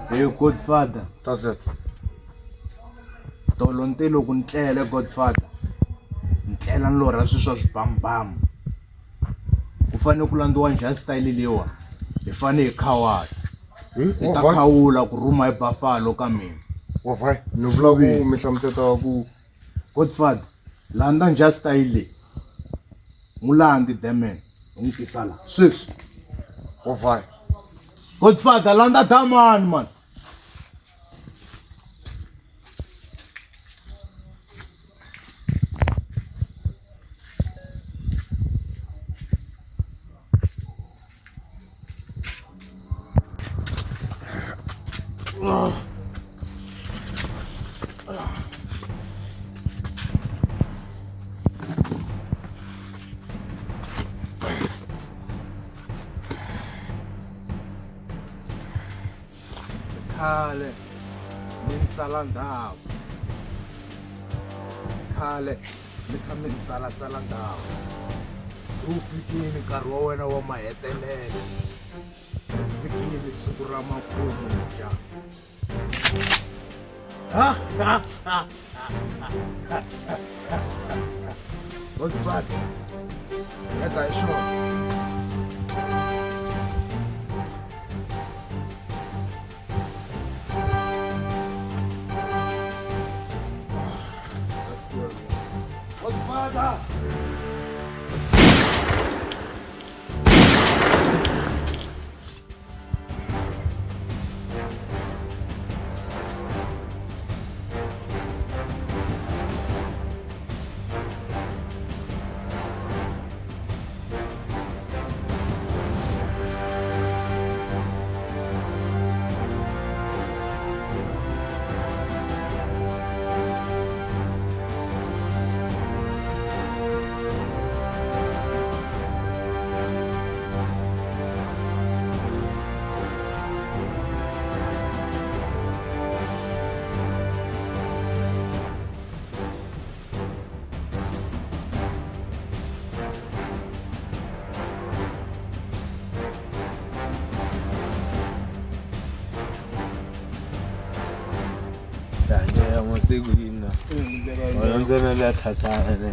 Hey Godfather. That's it. Tolonte loko ntlele Godfather. Ntlela nlora swiswa swibambam. Ku fane ku landiwa njhani style lewa. Hi fane hi khawata. Hi ta khawula ku ruma hi Buffalo ka mina. Wa vai, ni vula ku mi hlamuseta ku Godfather, landa njhani style leyi. Mulandi Demen. Ngikisala. Sweswi. Wa vai. Godfather, landa daman man. khale ni sala ndhawu khale ni kha mi sala ndhawu se wu fikile nkarhi wa wena wa mahetelelo ri fikile siku ra makumu dya Godfather eka hi xona Godfather! Mategwina wena ntsena le thasana ne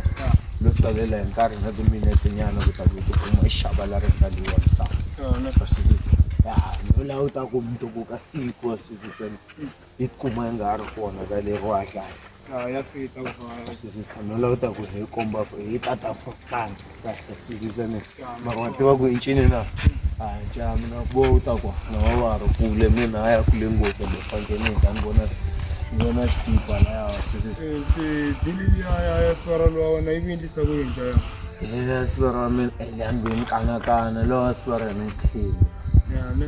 lo salela hi nkarhi na timinetse nyana ku ta ku kuma xava la rifaliwa misava no la u ta ku mntuku ka siku wa swisiseni i kuma yi nga ri kona ka leri wa hlaya ya fita ku fana no la u ta ku hi komba ku hi tata fostani kahle swisiseni mara wa tiva ku i ncini na ja mina bo u ta ku na wa va ri kule mina a ya kule ngopfu ende fanekele ni ta ni vona Ngona xipa la ya se dili ya swara lo wena yi endlisa ku yinja ya ya swara mina elambeni kanakana lo swara mina thini ya ne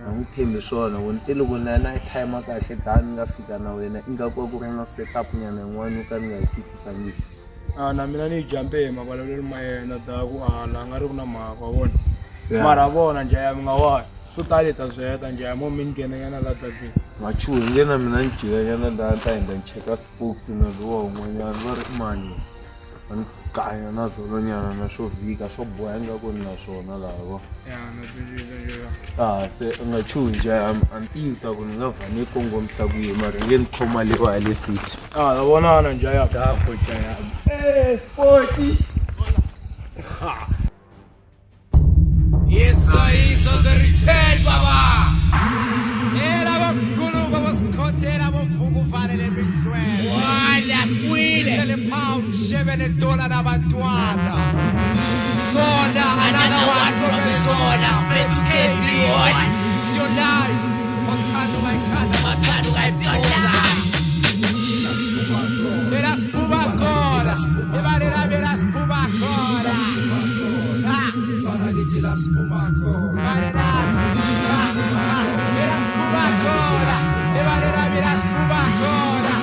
angithembi swona wona tele ku na time kahle tani nga fika na wena inga ku ri na setup nyana yin'wana ka ni nga twisisa ni na mina ni jumpe mavalelo ma yena da ku ala nga ri ku na mhaka wona mara vona nje ya minga wa swo tali ta zweta nje ya mo min kene yana la tati machu ngena mina njika yana da ta enda cheka spokes na lo n'wanyana va ri mani van kaya na zona nyana na swo vika swo boha nga ku na swona lavo ya na tijila se nga chunja antiuta ku nga vani kongomisa ku yi mara ngeni khoma le wa le city la vonana nje ya ka khocha ya sporty Yes, the return, Baba. Era bakulu baba skhothela bovuku fanele bishwele. Wala sibuyile. Le pound $7 nabantwana. Soda another one from Soda split to KBO. It's your life. Othando mayikhanda mathando kayiphuza. Beras phuba khona. Ebalera beras phuba khona. Fana lithi las phuba khona. Beras phuba khona. Ebalera beras phuba khona.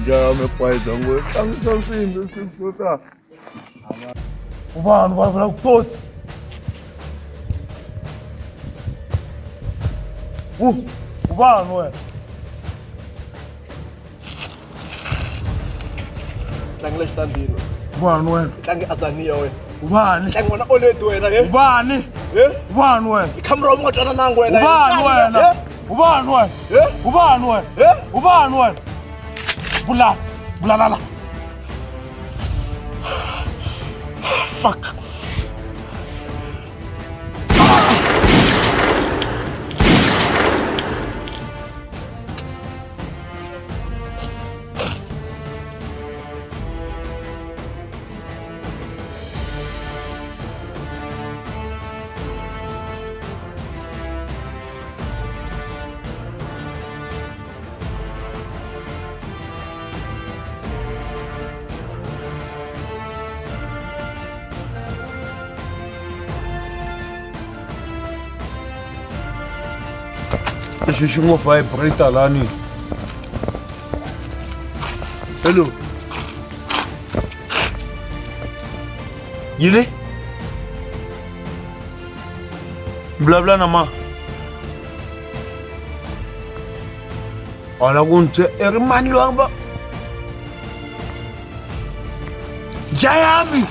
Ja me pwaiza ngwe tlangisa swilo swisota vanhu va vula ku tot vanhu we tlangile xitandini vanhu we tlangi azania we vani tlangi wena oledi wena he vani vanhu we ikhamera unga twana nangu wena vanhu wena vanhu we vanhu we vanhu we Bula, bula la la. Fuck. Lexi xi ngo vibrate lani. Hello. Yile? Bla bla na ma. Ala kunte ermani lo ba? Jayami.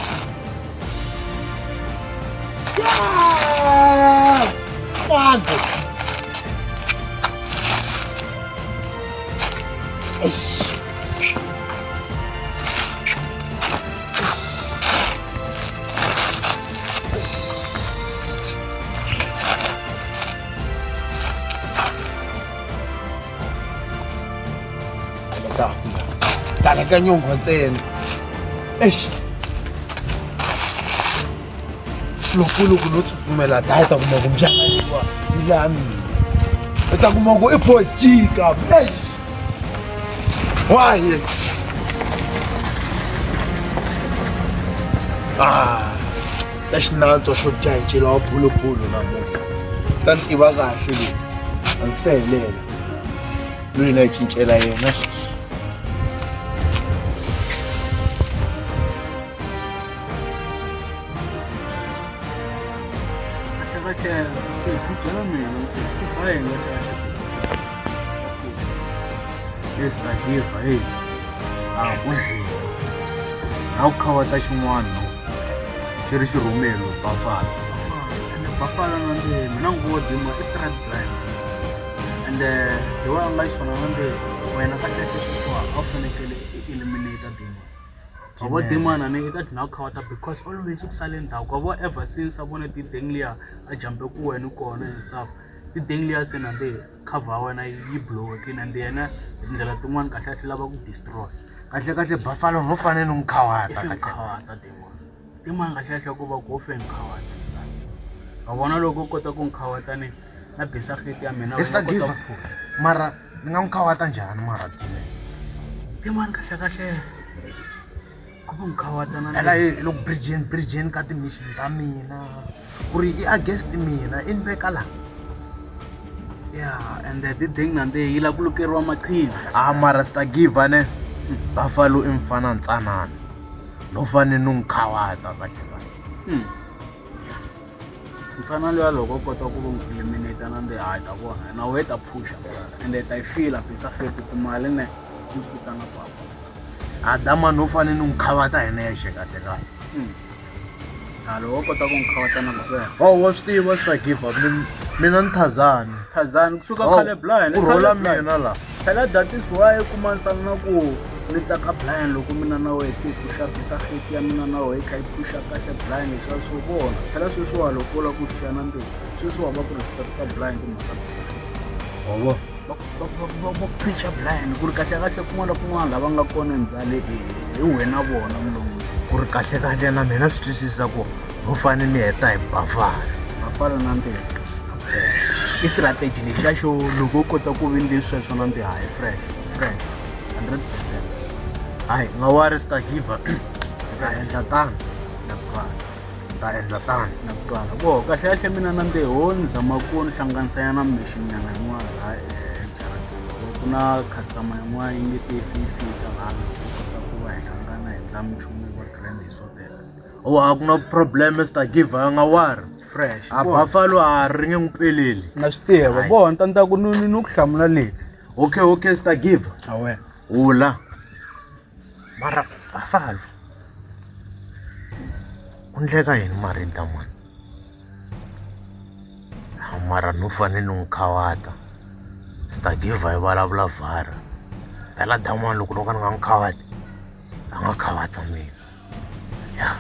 Yeah! Fuck. Talaga nyongo ntsena. Loko no tsutsumela data kuma ku mjangwa ilami. Eta kuma ku ipost jika. Why? Leswinantswa swo jajela wa phulupulu namuntlha. Ta ni tiva kahle leyi. A ni sehelela. Loyi na yi cincela yena. Yes, I give. Hey, kunzima. Na u khawata xin'wana xi ri xirhumelo Buffalo. And Buffalo nande mina ngo dima I trend blind. And the way Allah is nande wena ka hleke swa a fanekele eliminate dima. Abo dima na ne ita na khawata because always ukusale ndawo kwabo ever since abone ti denglia a jump ku wena kona and stuff. Ti denglia senande cover wena yi blow kina and yena indlela tin'wana kahle kahle lava ku destroy. Kahle Buffalo no fane no khawata khawata dima kahle kahle ku ba go fen khawata. A vona loko kota ku khawata ne na besageti ya mina Mr. Giver. Mara ni nga khawata njhani mara tine. Dima kahle kahle ku khawata na ela loko bridging ka ti mission ta mina ku ri I against mina in bekala. Yeah, and the thing nande yila ku lukeriwa maqhina. Mara sta give ne Buffalo imfana ntsanana. No fane no khawata kahle. Mfana lo loko kota ku eliminate nande ta vona na weta push and I feel a pisa kheti kumali ne ku kutana papa. Adama no fane no khawata ene yeshe kahle. Loko kota ku khawata na mase. Wa swi tiva sta give up mina nthazani. Thazani kusuka khale blind ku rola mina la. Phela that is why kumansana na ku ni tsaka blind loko mina na we ti pusha pisa kheti ya mina na we kai pusha kahle blind swa swo vona. Phela swi swa loko la ku xana ndo swi swa ba ku respect ka blind maka pisa. Obo ba preacher blind ku ri kahle kun'wana lava nga kona ndzale hi wena vona mulungu. Ku ri kahle na mina swi twisisa ku ho fane ni heta hi Buffalo nante. I strategy lexi xo loko kota ku vini sweswo na ndi high fresh 100%. Hayi nga wari sta give ta endla tani ta endla tani na kutwana bo kahle kahle mina na ndi honza makoni hlanganisa yana mission nyana yin'wana ku na customer yin'wana yi nge ti fika vanhu kota ku va hi hlangana hi ndla minchumu wa grand hi sotela. A ku na problem sta give nga wari fresh. Buffalo a ringe ngipeleli. Na swi tiva bo ntanta ku ni ku hlamula leti. Okay sta give. Awe. Ula. Mara Buffalo. Kundleka yini mara ndamani. Mara no fane no khawata. Sta give hi vulavula vhara. Phela damani loko no ka ni nga khawati. A nga khawata mina. Yeah.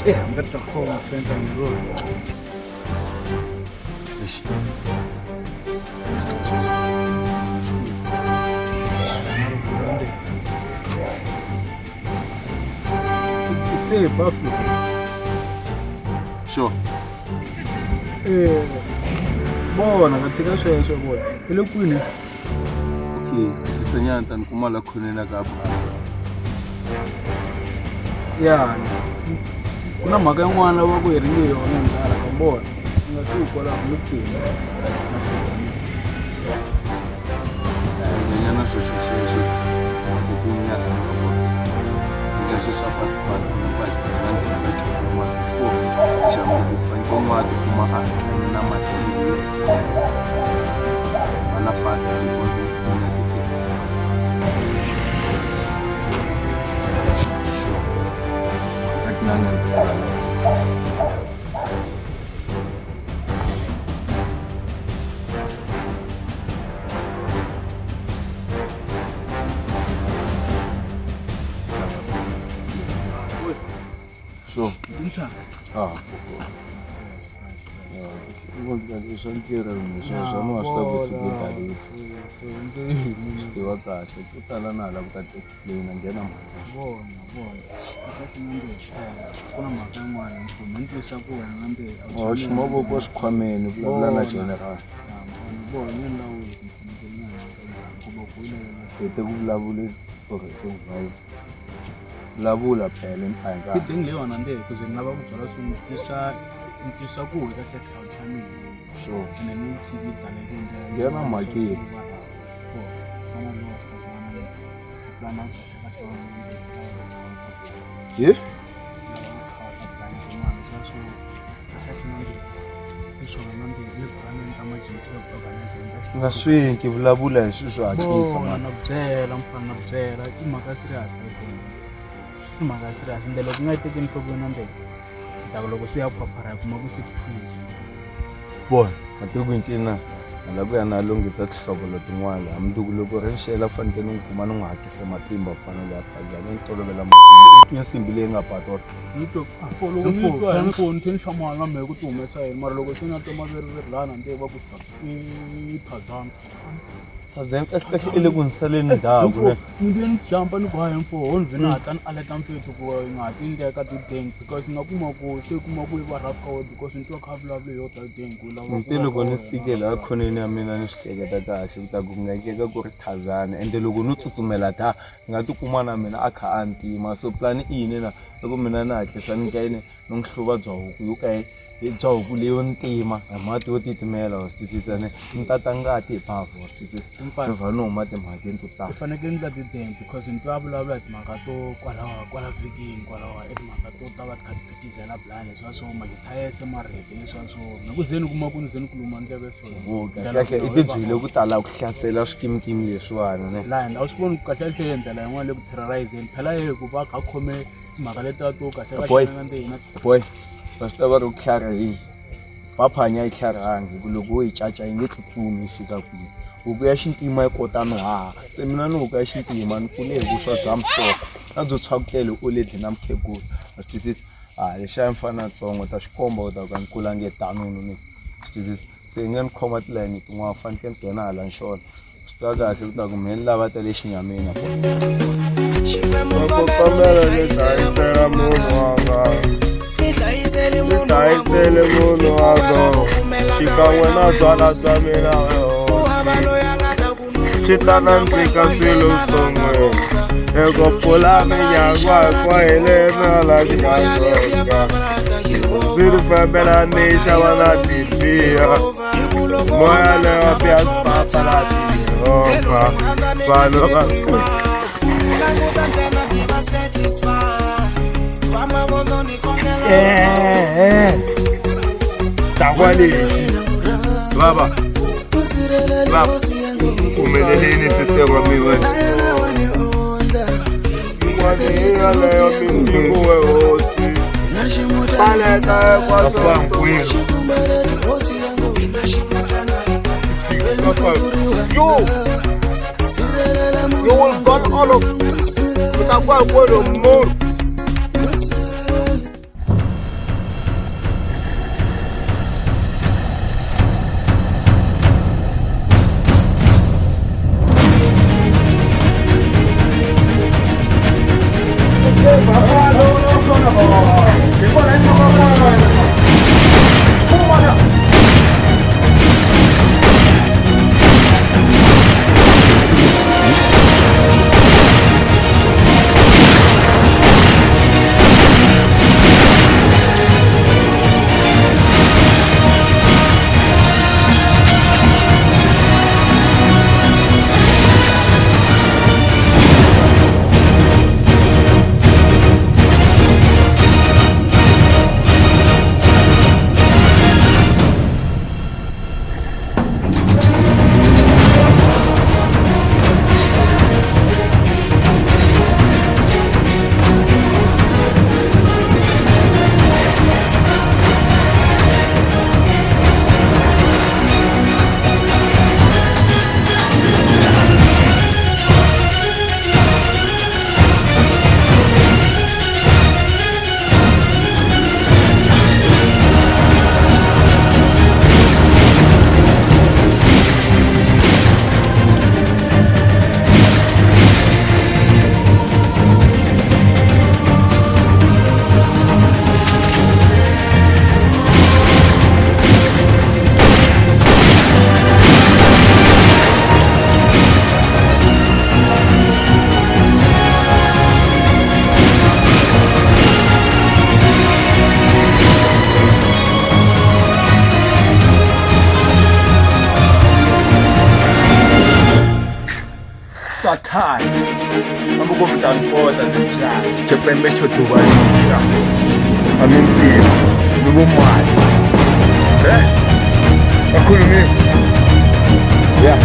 Yeah, I'm gonna call my friend on the road. It's a Buffalo. Sure. bona kathika sweswo bona hi le kwini okay sisenyana tani kuma la khonela ka ba ya kuna mhaka yin'wana va ku hi ringe yona ndala ka bona nga swi kwala ku pfuna nyana sweswo ku kunya ka bona nga sweswo fast ba tsana na choma before chama ku fanya kuma kuma na matiri ana fast before kuna sisi nana so dintsha swa ntirho leswi no wa swi tiva ku swi dali swi tiva kahle ku tala na hala ku ta explain nghena kuna mhaka yin'wana mfumo ni twisa ku wena nambe ximavoko xikhwameni vulavula na general hete ku vulavule vulavula phela ti ding leyiwani ande ku ze ni lava ku byala swi ni twisa ku hi kahle hlawu xa mina sure ene ni tv taleke nghena mhakeni ye nga swi ki vulavula hi swilo swo hatlisa na byela mfana na byela i mhaka serious i mhaka serious ende loko nga yi tekeni nhlokweni nambe ta loko se ya phaphara kuma ku se thusi bona matiku ncina la ku ya na lunghisa tihlovolo tin'wana hamduku loko ri xela fanele ni kuma ni n'wi hakisa matimba fanele ya phazana ni tolovela matimba i simbi leyi nga patora ni to loko ni twa hi phone thini xamala na mehe ku ti humesa yini mara loko se na to maverilana nde va ku i phazana phazana kahle ile ku nsaleni ndhawu nge ni jumpa ni ku hayi mfo ni vina hatla ni aleta mfethu ku nga ti ndleka ti deng because nga kuma ku se kuma ku va rough code because ni twa kha vulavule yo ta deng ku lava nti loko ni speakela khoneni ya mina ni swi hleketa kahle ku ta ku nga endleka ku ri Thazana ende loko no tsutsumela ta nga ti kuma na mina a kha a ntima so plan i yini na loko mina na hatlisa ni ndlayini no ngihluva bya huku yo kaye bya huku leyo ntima mati yo titimela wa swisisa ni tata ngati hi phavu wa swisisa ni va no huma timhakeni to tala i fanekele ni ndla ti deng because ni twa vulavula hi timhaka to kwala vhikini kwalawa i timhaka to ta va ti kha ti phitizela blind leswiya swo magithayese marheti leswiya swo ni ku ze ni kuma ku ni ze ni kuluma ndleve swona kahle i ti byile ku tala ku hlasela swikimikimi leswiwani ne line a wu swi voni ku kahle hleye ndlela yin'wana le ku terrorizeni phela ye ku va kha khome timhaka letiya to kahle kahlena nde hina boy va swi ta va ri ku tlharihi paphanya yi tlharihangi ku loko wo yi caca yi nge tsutsumi yi fika kwihi huku ya xintima yi kota no haha se mina ni huku ya xintima ni kule hi vuswa bya msoko na byo tshwakutele oledi na mkhegula a swi twisisi lexiya mfana ntsongo ta xikomba u ta ka ni kulange tanunu ni swi twisisi se nge ni khoma tilayini tin'wana faneke ni nghena hala ni xona swi ta kahle ku ta ku me ni lava ta le xinyamini kombela ni hlayisela munhu wanga hlayisele munhu wanga xikan'we na byala bya mina swi ta nandzika swilo swin'we eko pfula minyangwa hinkwahelena la xikazonga swi ri fambela ni xava na titiya moya lewa pyasipapa la tihova vanhu va takwa lexi baba umeleleni sister wa miwe ngwaniyaleyo mindinguwe hosi paleta kwasonkwilu you will got all of utakuwa kwelo more Sathane. Abuko mtanipota njani. Chepembe chotubanisha. Aminti. Nubumali. Akhulumile. Yeah.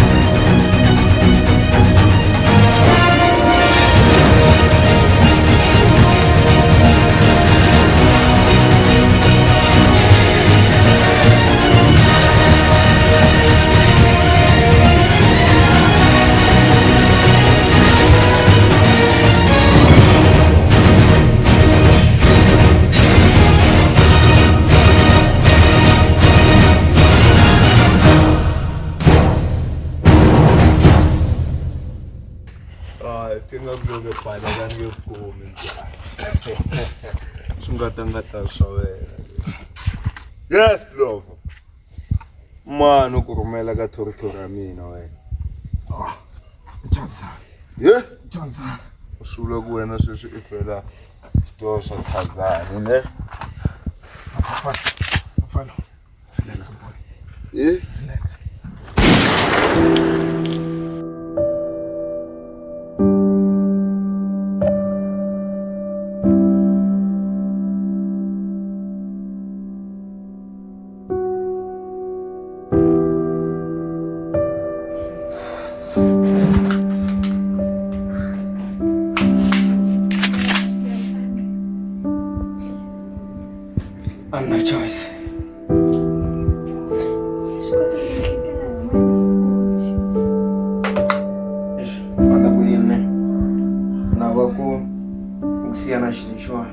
Tinga pala kan yung comment ya. Sungatan-gatan sa wena. Yes, love. Mano, kurumela ka tortura mina wena. Johnson. Yeah? Johnson. Usula kuwena sisi ifela store sa Tanzania, ne? Afalo. Yeah? No choice. Manda ku yini ne? Na va ku ngisiyana xilexwa.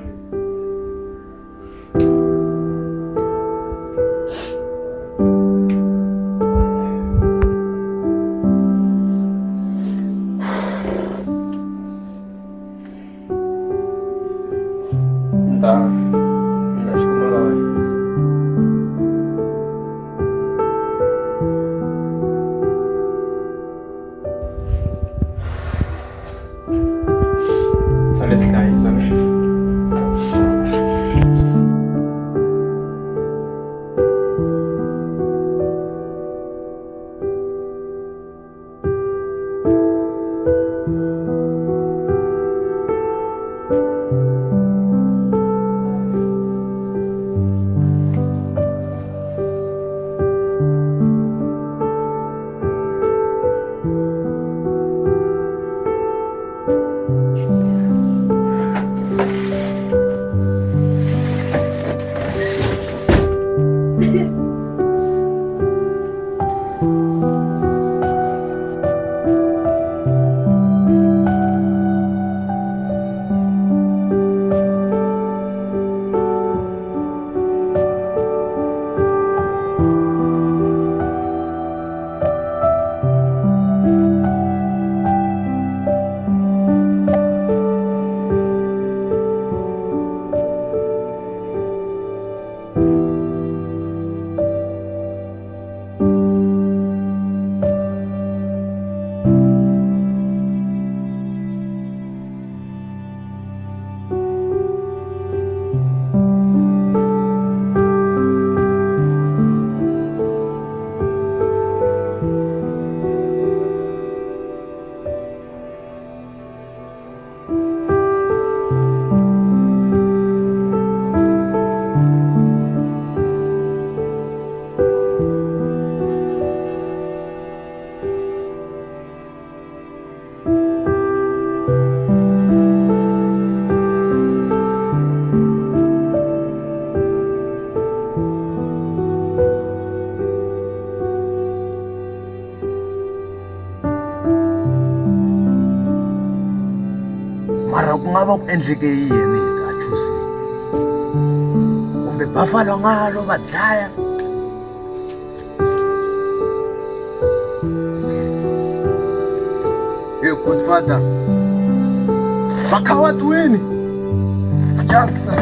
Mara ku nga va ku endleke yini ka Chusini? Kumbe Buffalo ngalo va dlaya? Hey good father, va kha wa twini? Yes sir.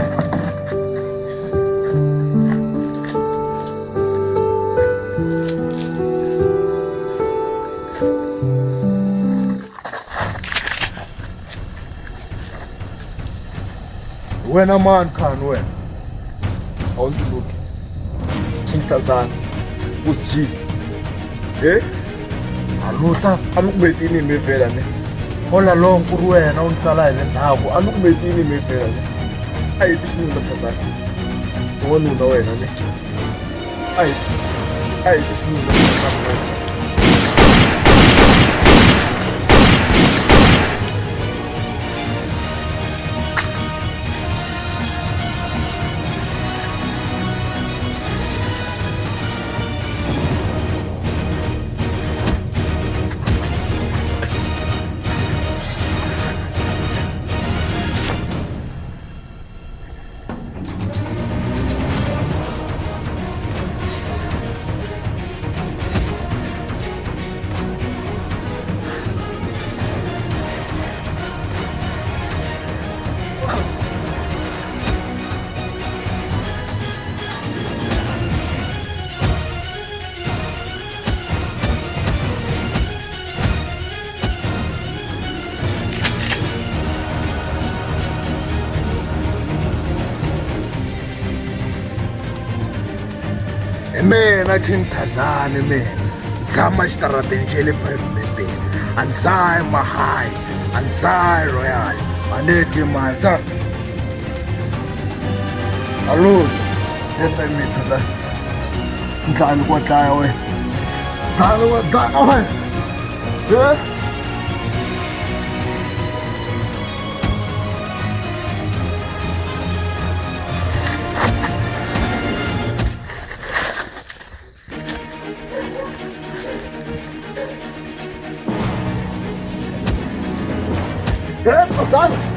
When a man can win, I want to look. King Tazan, who's she? Eh? Alota, I'm not waiting in me, Vela. all along ku ri wena u ni sala hi le ndzhaku a ni ku metini Mayfair a hi ti xinuna phazana n'wanuna wena le a hi ti xinuna phazana mina King Thazani mina tshama xitarateni xa le pavimenteni a ndzayi Mahai a ndzayi Royal a ni ti mandza alo enta mi Thazani ndlani ko dlaya wena ndlani wa dlaya wena Done.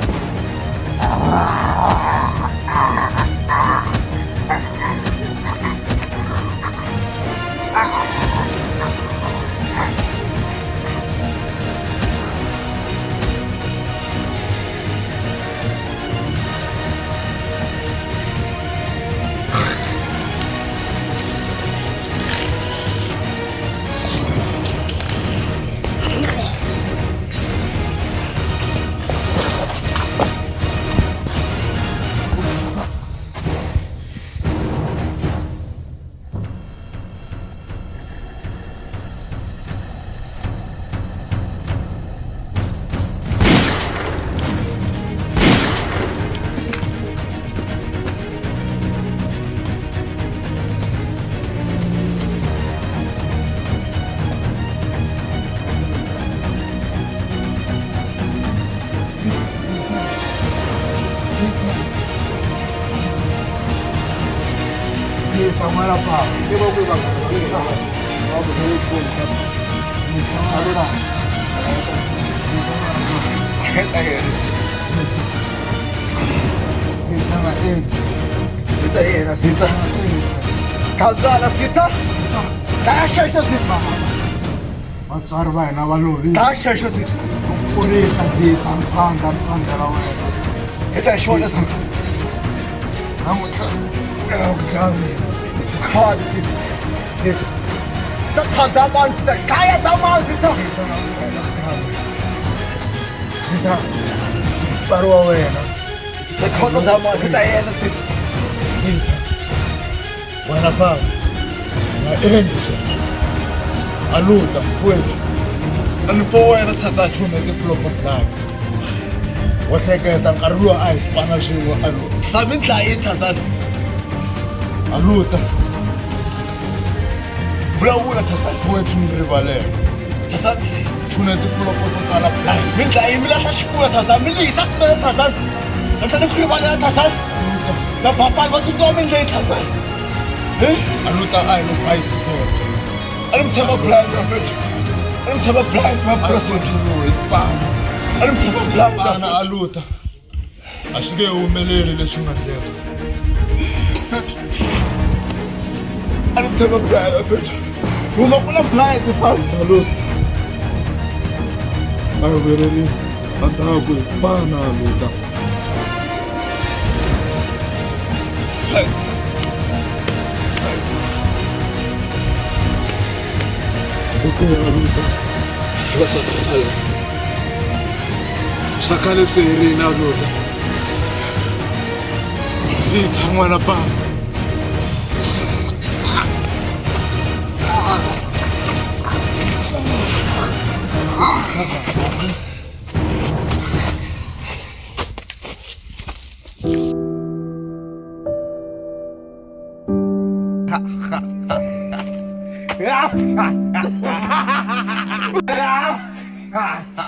Sita, Kaldana Sita, Tasha Sita, what's our way now? Tasha Sita, Purita Sita, Panda, it's a short as I'm God Sita, Sata Sita, Kaya Daman Sita, Sita, Saruana, the Kodama Sita, Sita. Wanapanga naendisha aluta mfowethu anifowena thathachume ke flop plan wahleketa nkarhi lowu a hi sipana swin'we alu sami ndlayi thasani aluta vulavula thasani mfowethu mi rivalela thasani chune tiflopo to tala plan mi ndlayi mi lahla xikula thasani mi liyisa kumele thasani nahlani ku rivalela thasani na bafani va tsundzuka mi ndleyi thasani Aluta I no price I don't have a blind I don't have a blind my person to know is bad I don't have a blind ana aluta ashike umelele leswi nga ndlela I don't have a blind uma kula blind fast aluta ayo vereni anda ku spana aluta Sakale seri na lola Sita mwana pa ha